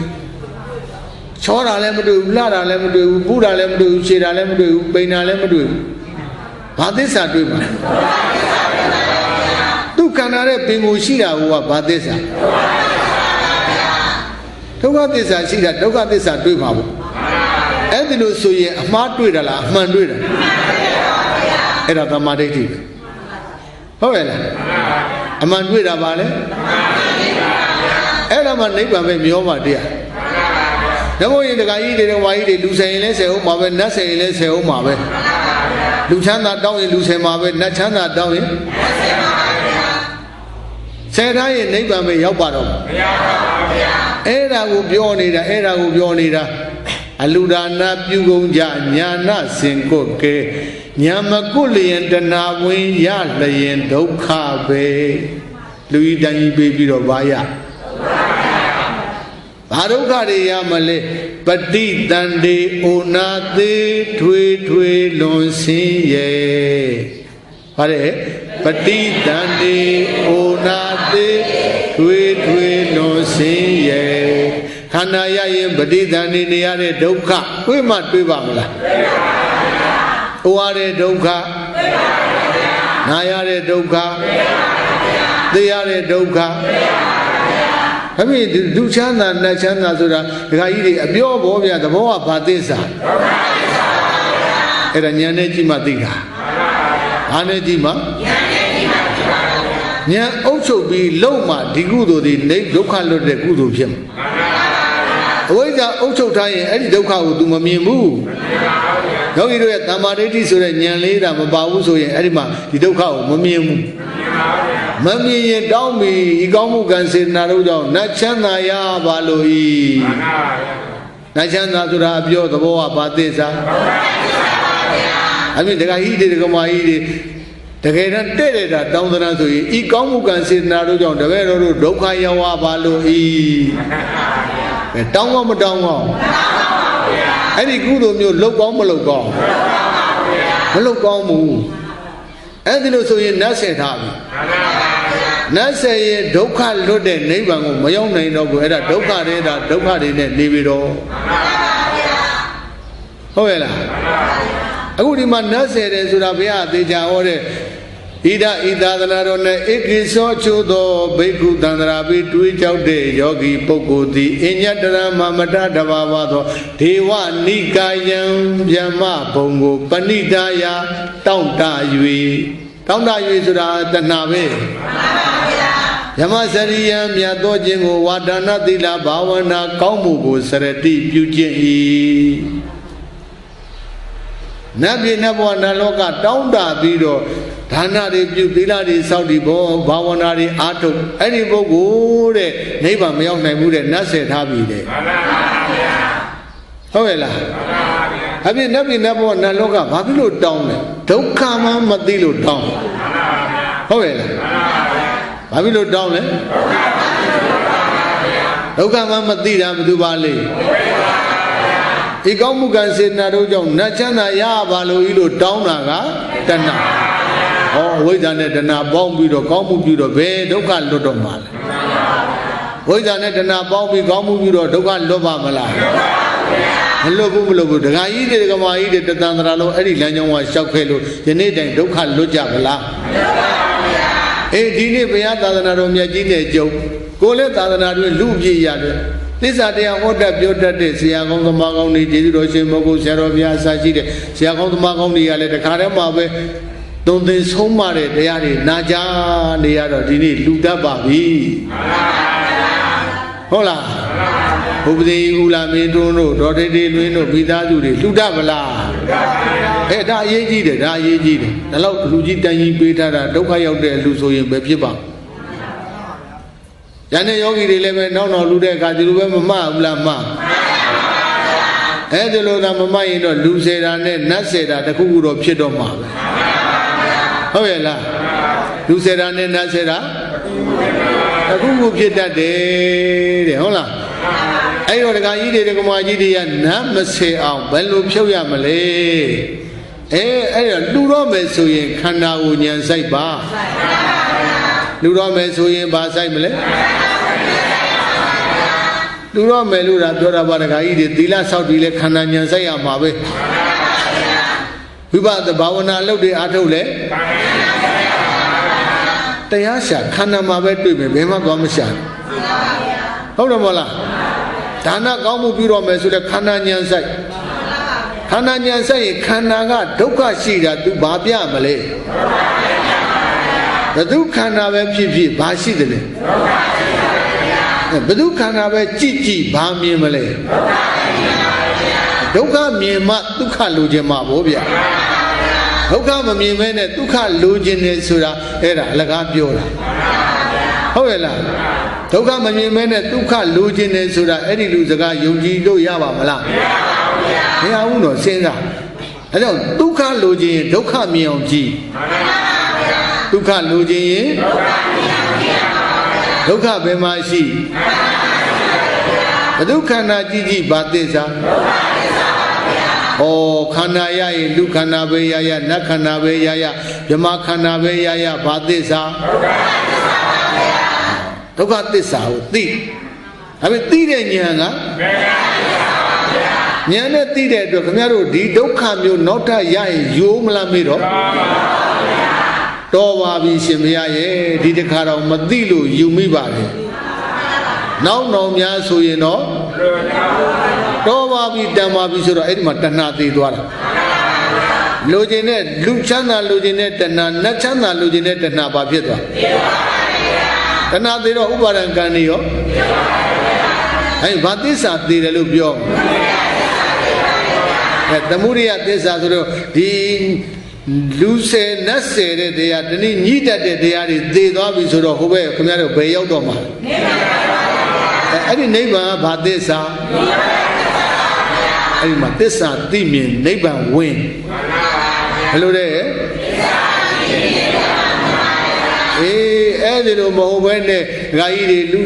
Chora lem do, Lara lem do, Buddha lem do, Shira lem do, Baina lem do. Badesa do. Tu Canare Pimushira who are Badesa. Toga desa, see that Doga desa do. And the no so ye, a Martuida, Manduida. Era the Madeti. However. A man with a valley. Element neighbor may be over there. The way the guy didn't why they lose a less, Mabe, Nasa, less, Mabe. Luchana down in Lucemabe, Nachana down in. Said I, neighbor may help bottom. Era will be on it, Era will be on it. Aludana, Pugonja, Nyana, Sinkoke. Nyamakulian Tanawin Ya Layan Dokabe Louis Dani baby Robaya Harukari Yamale Pati Dande Onate Twe Lonsi Ye ဘာလဲပတိတန်တေအိုနာတေတွေးတွေးလွန်စင်းရဲ့ခန္ဓာရရင်ပတိတန်နေနေရတဲ့ဒုက္ခတွေးမှတွေးပါမလားအိုရတဲ့ဒုက္ခနာရတဲ့ဒုက္ခသိရတဲ့ဒုက္ခအမေဒုချမ်းသာနတ်ချမ်းသာဆိုတာဒကာကြီးတွေအပြောဘောဗျာသဘောကဘာသစ္စာအဲ့ဒါဉာဏ်နဲ့ကြည့်မှသိတာဘာနဲ့ကြည့်မှဉာဏ်အုပ်ချုပ်ပြီးလုံမှဒီကုသိုလ်ဒီနေဒုက္ခလွတ်တဲ့ကုသိုလ်ဖြစ်မှာအဝိဇ္ဇာအုပ်ချုပ်ထားရင်အဲ့ဒီဒုက္ခကို तू မမြင်ဘူးယောဂီတို့ရဲ့တမ္မာဒိဋ္ဌိဆိုတဲ့ဉာဏ်လေးတာမပါဘူးဆိုရင်အဲ့ဒီမှာဒီဒုက္ခကိုမမြင်ဘူးမမြင်ရင်တောင်းပြီးဤကောင်းမှုကံစေတနာတို့ကြောင့်နတ်ချမ်းသာရပါလို့ဤနတ်ချမ်းသာဆိုတာအပြောသဘောကဘာသစ္စာအပြင်ဒကာကြီးတွေဒကာမကြီးတွေတကယ်တမ်းတဲ့တာတောင်းတနာဆိုရင်ဤကောင်းမှုကံစေတနာတို့ကြောင့်တပည့်တော်တို့ဒုက္ခရောက်ပါလို့ဤတောင်းမတောင်းအောင်အဲ့ဒီကုသိုလ်မျိုးလောက်ကောင်းမလောက်ကောင်းမလောက်ကောင်းဘူးအဲ့ဒီလိုဆိုရင်နတ်ဆယ်ထားပြီနတ်ဆယ်ရဲ့ဒုက္ခလွတ်တဲ့နိဗ္ဗာန်ကိုမရောက်နိုင်တော့ဘူးအဲ့ဒါဒုက္ခတွေဒါဒုက္ခတွေနဲ့နေပြီတော့ဟုတ်ရဲ့လားအခုဒီမှာနတ်ဆယ်တယ်ဆိုတာဘုရားအသေးချာဟောတဲ့ဣဒဣသာသနာတော်နဲ့ဧကိသောချို့သောဘိက္ခုတန္တရာပိတွေးကြောက်တဲ့ယောဂီပုဂ္ဂိုလ်သည်အညတရမမတတဘာဝသောဒေဝနိကာယံဗျမဘုံကိုပဏိတာယတောင့်တ၍ဆိုတာတဏှာပဲယမစရိယံမြတ်သောခြင်းကိုဝါဒနာသီလဘာဝနာကောင်းမှုကိုစရတိပြုခြင်း၏နတ်ပြည်နတ်ဘဝနတ်လောကတောင်းတပြီးတော့ဒါနတွေပြုသီလတွေစောင့်တည်ဖို့ဘာဝနာတွေအားထုတ်အဲ့ဒီပုဂ္ဂိုလ်တဲ့နိဗ္ဗာန်မရောက်နိုင်ဘူးတဲ့နတ်ဆယ်ထားပြီတဲ့ဟုတ်ရဲ့လားအပြင်နတ်ပြည်နတ်ဘဝနတ်လောကဘာဖြစ်လို့တောင်းလဲဒုက္ခမှမသိလို့တောင်းဟုတ်ရဲ့လားဘာဖြစ်လို့တောင်းလဲဒုက္ခမှမသိတာဘယ်သူပါလဲဤကောင်းမှုကံစေတနာတို့ကြောင့်နတ်ချမ်းသာရပါလို့ဤလိုတောင်းတာကတဏှာဟောဝိဇ္ဇာနဲ့တဏှာပေါင်းပြီးတော့ကောင်းမှုပြုတော့ဘယ်ဒုက္ခလွတ်တော့မှာလဲဝိဇ္ဇာနဲ့တဏှာပေါင်းပြီးကောင်းမှုပြုတော့ဒုက္ခလွတ်ပါမလားမလွတ်ဘူးဒကာကြီးတွေဒကာမကြီးတွေတသန္တရာလုံးအဲ့ဒီလမ်းကြောင်းကရှောက်ခဲ့လို့ယနေ့တိုင်ဒုက္ခလွတ်ကြပါလားအေးဒီနေ့ဘုရားသာသနာတော်မြတ်ကြီးနဲ့ကြုံကိုယ်လည်းသာသနာတွင်လူပြည့်ရတယ်သစ္စာတရားဟောတတ်ပြောတတ်တဲ့ဆရာကောင်းသမားကောင်းတွေကျေးဇူးတော်ရှင်မဟုတ်ဆရာတော်ဘုရားအစရှိတဲ့ဆရာကောင်းသမားကောင်းတွေကလည်းတခါတည်းမှပဲသုံးသင်ဆုံးမတဲ့တရားတွေနာကြားနေရတော့ဒီနေ့လူတတ်ပါပြီဟုတ်လားဘုပ္ပတိဦးလာမင်းတို့ဒေါ်ထေထေလွင်းတို့မိသားစုတွေလူတတ်မလားအဲ့ဒါအရေးကြီးတယ်ဒါလောက်လူကြီးတန်ကြီးပေးထားတာဒုက္ခရောက်တဲ့လူဆိုရင်ပဲဖြစ်ပါရန်တဲ့ယောဂီတွေလည်းပဲနောက်လူတဲ့အခါဒီလိုပဲမမှဘူးလားမှအဲ့ဒီလိုသာမမှရင်တော့လူစေတာနဲ့နတ်စေတာတခုခုတော့ဖြစ်တော့မှာပဲဟုတ်ရဲ့လားလူစေတာနဲ့နတ်စေတာတခုခုဖြစ်တတ်တယ်တဲ့ဟုတ်လားအဲ့တော့ဒကာကြီးတွေဒကာမကြီးတွေကနတ်မစေအောင်ဘယ်လိုဖြုတ်ရမလဲအဲ့တော့လူတော့မယ်ဆိုရင်ခန္ဓာကိုဉာဏ်စိုက်ပါလူတော့မယ်ဆိုရင်ဘာစိုက်မလဲလူတော့မယ်လို့ပြောတာပါဒကာကြီးတွေသီလဆောက်ပြီးလဲခန္ဓာဉာဏ်စိုက်ရမှာပဲဝိပဿနာဘာဝနာလုပ်တွေအားထုတ်လဲတရားရှာခန္ဓာမှာပဲတွေ့မယ်ဘယ်မှသွားမရှာဟုတ်တယ်မဟုတ်လားဒါနကောင်းမှုပြုတော့မယ်ဆိုလဲခန္ဓာဉာဏ်စိုက်ခန္ဓာဉာဏ်စိုက်ရင်ခန္ဓာကဒုက္ခရှိတာ तू ဘာပြမလဲဘယ်သူခန္ဓာပဲဖြစ်ဖြစ်ဘာရှိတယ်လဲဘယ်သူခန္ဓာပဲကြည့်ဘာမြင်မလဲဒုက္ခမြင်မှဒုက္ခလိုချင်မှာဗောဗျာဒုက္ခမမြင်မဲနဲ့ဒုက္ခလိုချင်တယ်ဆိုတာအဲ့ဒါအလကားပြောတာဟုတ်ရဲ့လားဒုက္ခမမြင်မဲနဲ့ဒုက္ခလိုချင်တယ်ဆိုတာအဲ့ဒီလူစကားယုံကြည်လို့ရပါမလားမရဘူးတော့စဉ်းစားအဲ့တော့ဒုက္ခလိုချင်ရင်ဒုက္ခမြင်အောင်ကြည့်ဒုက္ခလိုချင်ရင်ဒုက္ခဘယ်မှာရှိဘဒုက္ခန္တာကြည့်ဘာသစ္စာ Oh, khana ya, lu khana be ya, na khana be ya, yama khana be ya, bhatisa. Dukha tissa ti. Abi ti de nyanga. Nyane ti de atwa khamya do di dukha myo nauta ya yin yo mala me do. To ba bi shin bhaya ye di takha taw ma ti lo yu mi ba le. Naw naw mya so yin do to ba bi tan ba bi so do ai di ma tanna ti twa da. Lo chin ne lu chanda lo chin ne tanna nat chanda lo chin ne tanna ba phit twa. Tanna ti do upadan kan ni yo. Ai ba tissa ti de lo pyo. Tamuriya tissa so do di lu se nat se deတရားတနည်းညှိတတ်တဲ့တရားတွေသိသွားပြီဆိုတော့ဟိုဘက်ခင်ဗျားတို့ဘယ်ရောက်တော့မှာအဲ့ဒီနိဗ္ဗာန်ကဘာသစ္စာအဲ့ဒီမှာသစ္စာသိမြင်နိဗ္ဗာန်ဝင်ဘယ်လိုလဲအဲ့ဒီလိုမဟုတ်ဘဲနဲ့ဂါကြီးတွေ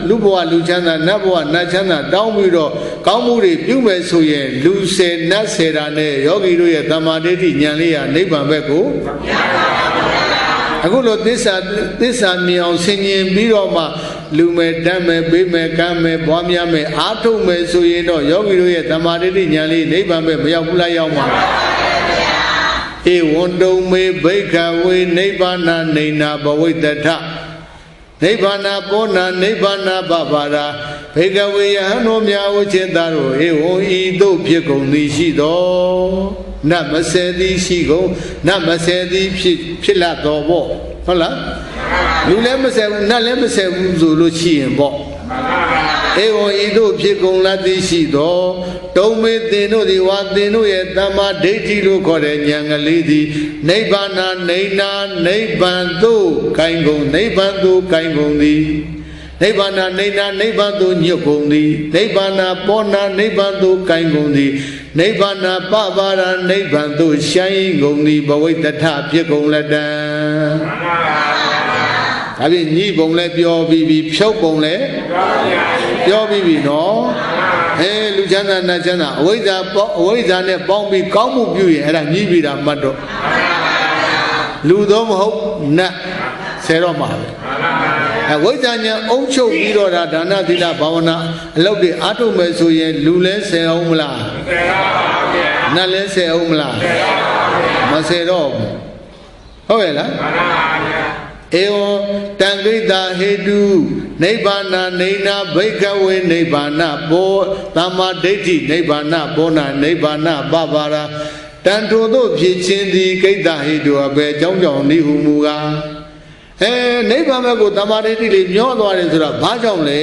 လူဘဝလူချမ်းသာနတ်ဘဝနတ်ချမ်းသာတောင်းပြီးတော့ကောင်းမှုတွေပြုမယ်ဆိုရင်လူဆယ်နတ်ဆယ်တာနဲ့ယောဂီတို့ရဲ့တမ္မာဒိဋ္ဌိဉာဏ်လေးဟာနိဗ္ဗာန်ဘက်ကိုအခုလိုသစ္စာမြင်အောင်ဆင်ញင်ပြီးတော့မှလူမယ်တတ်မယ်ပေးမယ်ကမ်းမယ်ပွားများမယ်အားထုတ်မယ်ဆိုရင်တော့ယောဂီတို့ရဲ့တမ္မာဒိဋ္ဌိဉာဏ်လေးနိဗ္ဗာန်ဘက်မရောက်ဘူးလားရောက်မှာဧဝံတုံမေဘိက္ခဝေနိဗ္ဗာနနေနာဘဝိတ္တထနိဗ္ဗာနပောနာနိဗ္ဗာနပပါရာဘေကဝေယဟံတို့များဝချင်းသားတို့ဧဝံဤသို့ဖြစ်ကုန်သည်ရှိသောနတ်မဆယ်သည်ရှိကုန်နတ်မဆယ်သည်ဖြစ်လာတော်ပေါ့ဟုတ်လားလူလည်းမဆယ်ဘူးနတ်လည်းမဆယ်ဘူးဆိုလို့ရှိရင်ပေါ့ဧဝံဤသို့ဖြစ်ကုန်လာသည်ရှိသောတုံမေသင်တို့သည်ဝါသင်တို့ရဲ့တမ္မာဒိဋ္ဌိလို့ခေါ်တဲ့ဉာဏ်ကလေးသည်နိဗ္ဗာန်နေနာနိဗ္ဗာန်သို့ကိုင်ကုန်နိဗ္ဗာန်သို့ကိုင်ကုန်သည်နိဗ္ဗာန်နေနာနိဗ္ဗာန်သို့ညွတ်ကုန်သည်နိဗ္ဗာန်ပောနာနိဗ္ဗာန်သို့ကိုင်ကုန်သည်နိဗ္ဗာန်ပပါရနိဗ္ဗာန်သို့ရှိုင်းကုန်သည်ဘဝိတ္တထဖြစ်ကုန်လက်တံဒါဖြင့်ညှိပုံလဲပြောပြီးပြီဖြုတ်ပုံလဲပြောပြီးပြီနော်လူချမ်းသာနတ်ချမ်းသာအဝိဇ္ဇာနဲ့ပေါင်းပြီးကောင်းမှုပြုရင်အဲ့ဒါညှိပြီးတာမှတ်တော့လူတော့မဟုတ်နတ်ဆယ်တော့မှာပဲဝိဇ္ဇာဉာဏ်အုံချုပ်ပြီးတော့ဒါနသီလဘာဝနာအလုပ်တွေအားထုတ်မယ်ဆိုရင်လူလဲဆယ်အောင်မလားနတ်လဲဆယ်အောင်မလားမဆယ်တော့ဘူးဟုတ်ရဲ့လားဧဝံတံဂိတဟေတုနိဗ္ဗာနနေနာဘိကဝေနိဗ္ဗာနဘောသမ္မာဒိဋ္ဌိနိဗ္ဗာနဘောနာနိဗ္ဗာနပပါရာတန်ထိုသို့ဖြစ်ခြင်းသည်ဂိတဟေတုအဘယ်ကြောင့်ကြောင့်နိဟုမူကားနိဗ္ဗာန်ဘက်ကိုသမ္မာဒိဋ္ဌိလေးမျောသွားတယ်ဆိုတာဘာကြောင့်လဲ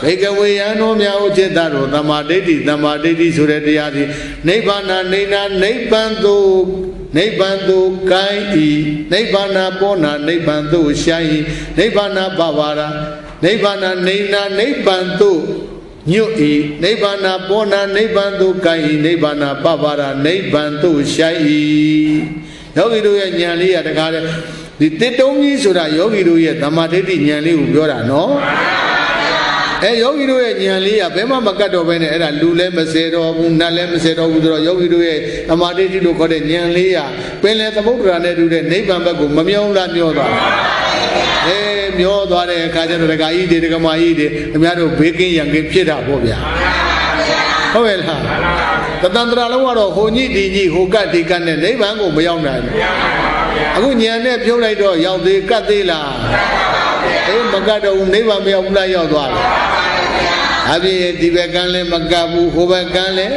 ဘေကဝေယံတို့များဥจิตတို့သမ္မာဒိဋ္ဌိဆိုတဲ့တရားဒီနိဗ္ဗာန်နေနာနိဗ္ဗာန်သို့ကိုင်းဤနိဗ္ဗာန်ပောနာနိဗ္ဗာန်သို့ရှိုင်းနိဗ္ဗာန်ပပါရာနိဗ္ဗာန်နေနာနိဗ္ဗာန်သို့ညွတ်ဤနိဗ္ဗာန်ပောနာနိဗ္ဗာန်သို့ကိုင်းဤနိဗ္ဗာန်ပပါရာနိဗ္ဗာန်သို့ရှိုင်းဤယောဂီတို့ရဲ့ဉာဏ်လေးရတကားလဲဒီတစ်တုံးကြီးဆိုတာယောဂီတို့ရဲ့သမာဓိဋ္ဌိဉာဏ်လေးကိုပြောတာနော်ယောဂီတို့ရဲ့ဉာဏ်လေးကဘယ်မှမကတ်တော့ဘဲနဲ့အဲ့ဒါလူလည်းမစဲတော့ဘူးနတ်လည်းမစဲတော့ဘူးဆိုတော့ယောဂီတို့ရဲ့သမာဓိဋ္ဌိလို့ခေါ်တဲ့ဉာဏ်လေးကပင်လယ်သမုဒ္ဒရာနဲ့တူတဲ့နိဗ္ဗာန်ဘက်ကိုမမြောင်းလားမျောသွားမျောသွားတဲ့အခါကျတော့ဒကာကြီးတွေဒကာမကြီးတွေခင်ဗျားတို့ဘေးကင်းရန်ကင်းဖြစ်တာပေါ့ဗျာဟုတ်ရဲ့လားတတန္တရာလုံးကတော့ဟိုညိဒီညိဟိုကတ်ဒီကတ်နဲ့နိဗ္ဗာန်ကိုမရောက်နိုင်ဘူးအခုဉာဏ်နဲ့ပြုံးလိုက်တော့ရောက်သေးကတ်သေးလားမကတ်တော့ဘူးနိဗ္ဗာန်မရောက်ဘူးလားရောက်သွားတယ်အပြင်ဒီဘက်ကန်းလည်းမကတ်ဘူးဟိုဘက်ကန်းလည်း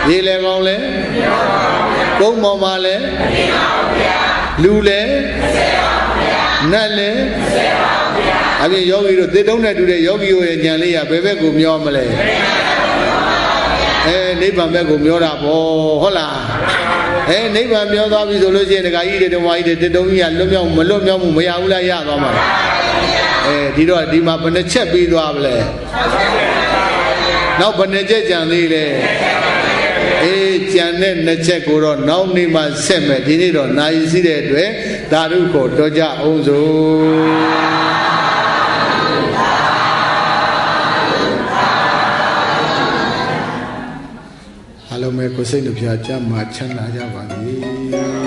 ဒီလေကောင်းလည်းကုန်းပေါ်မှာလည်းလူလည်းနတ်လည်းအပြင်ယောဂီတို့သေတုံးနဲ့တူတဲ့ယောဂီတို့ရဲ့ဉာဏ်လေးကဘယ်ဘက်ကိုမျောမလဲနိဗ္ဗာန်ဘက်ကိုမျောတာပေါ့ဟုတ်လားနိဗ္ဗာန်မျောသွားပြီဆိုလို့ရှိရင်ဒကာကြီးတွေဓမ္မကြီးတွေတုံးကြီးကလွတ်မြောက်မှုမရဘူးလားရသွားမှာဒီတော့ဒီမှာဘယ်နှချက်ပြီးသွားပါလဲနောက်ဘယ်နှချက်ကြံသေးလဲကြံတဲ့နှစ်ချက်ကိုတော့နောက်နေ့မှဆက်မယ်ဒီနေ့တော့နာယီစီးတဲ့အတွက်သာဓုကိုတော်ကြအောင်စို့ အားလုံးပဲကိုယ်စိတ်နှပြချမ်းသာချမ်းသာကြပါစေ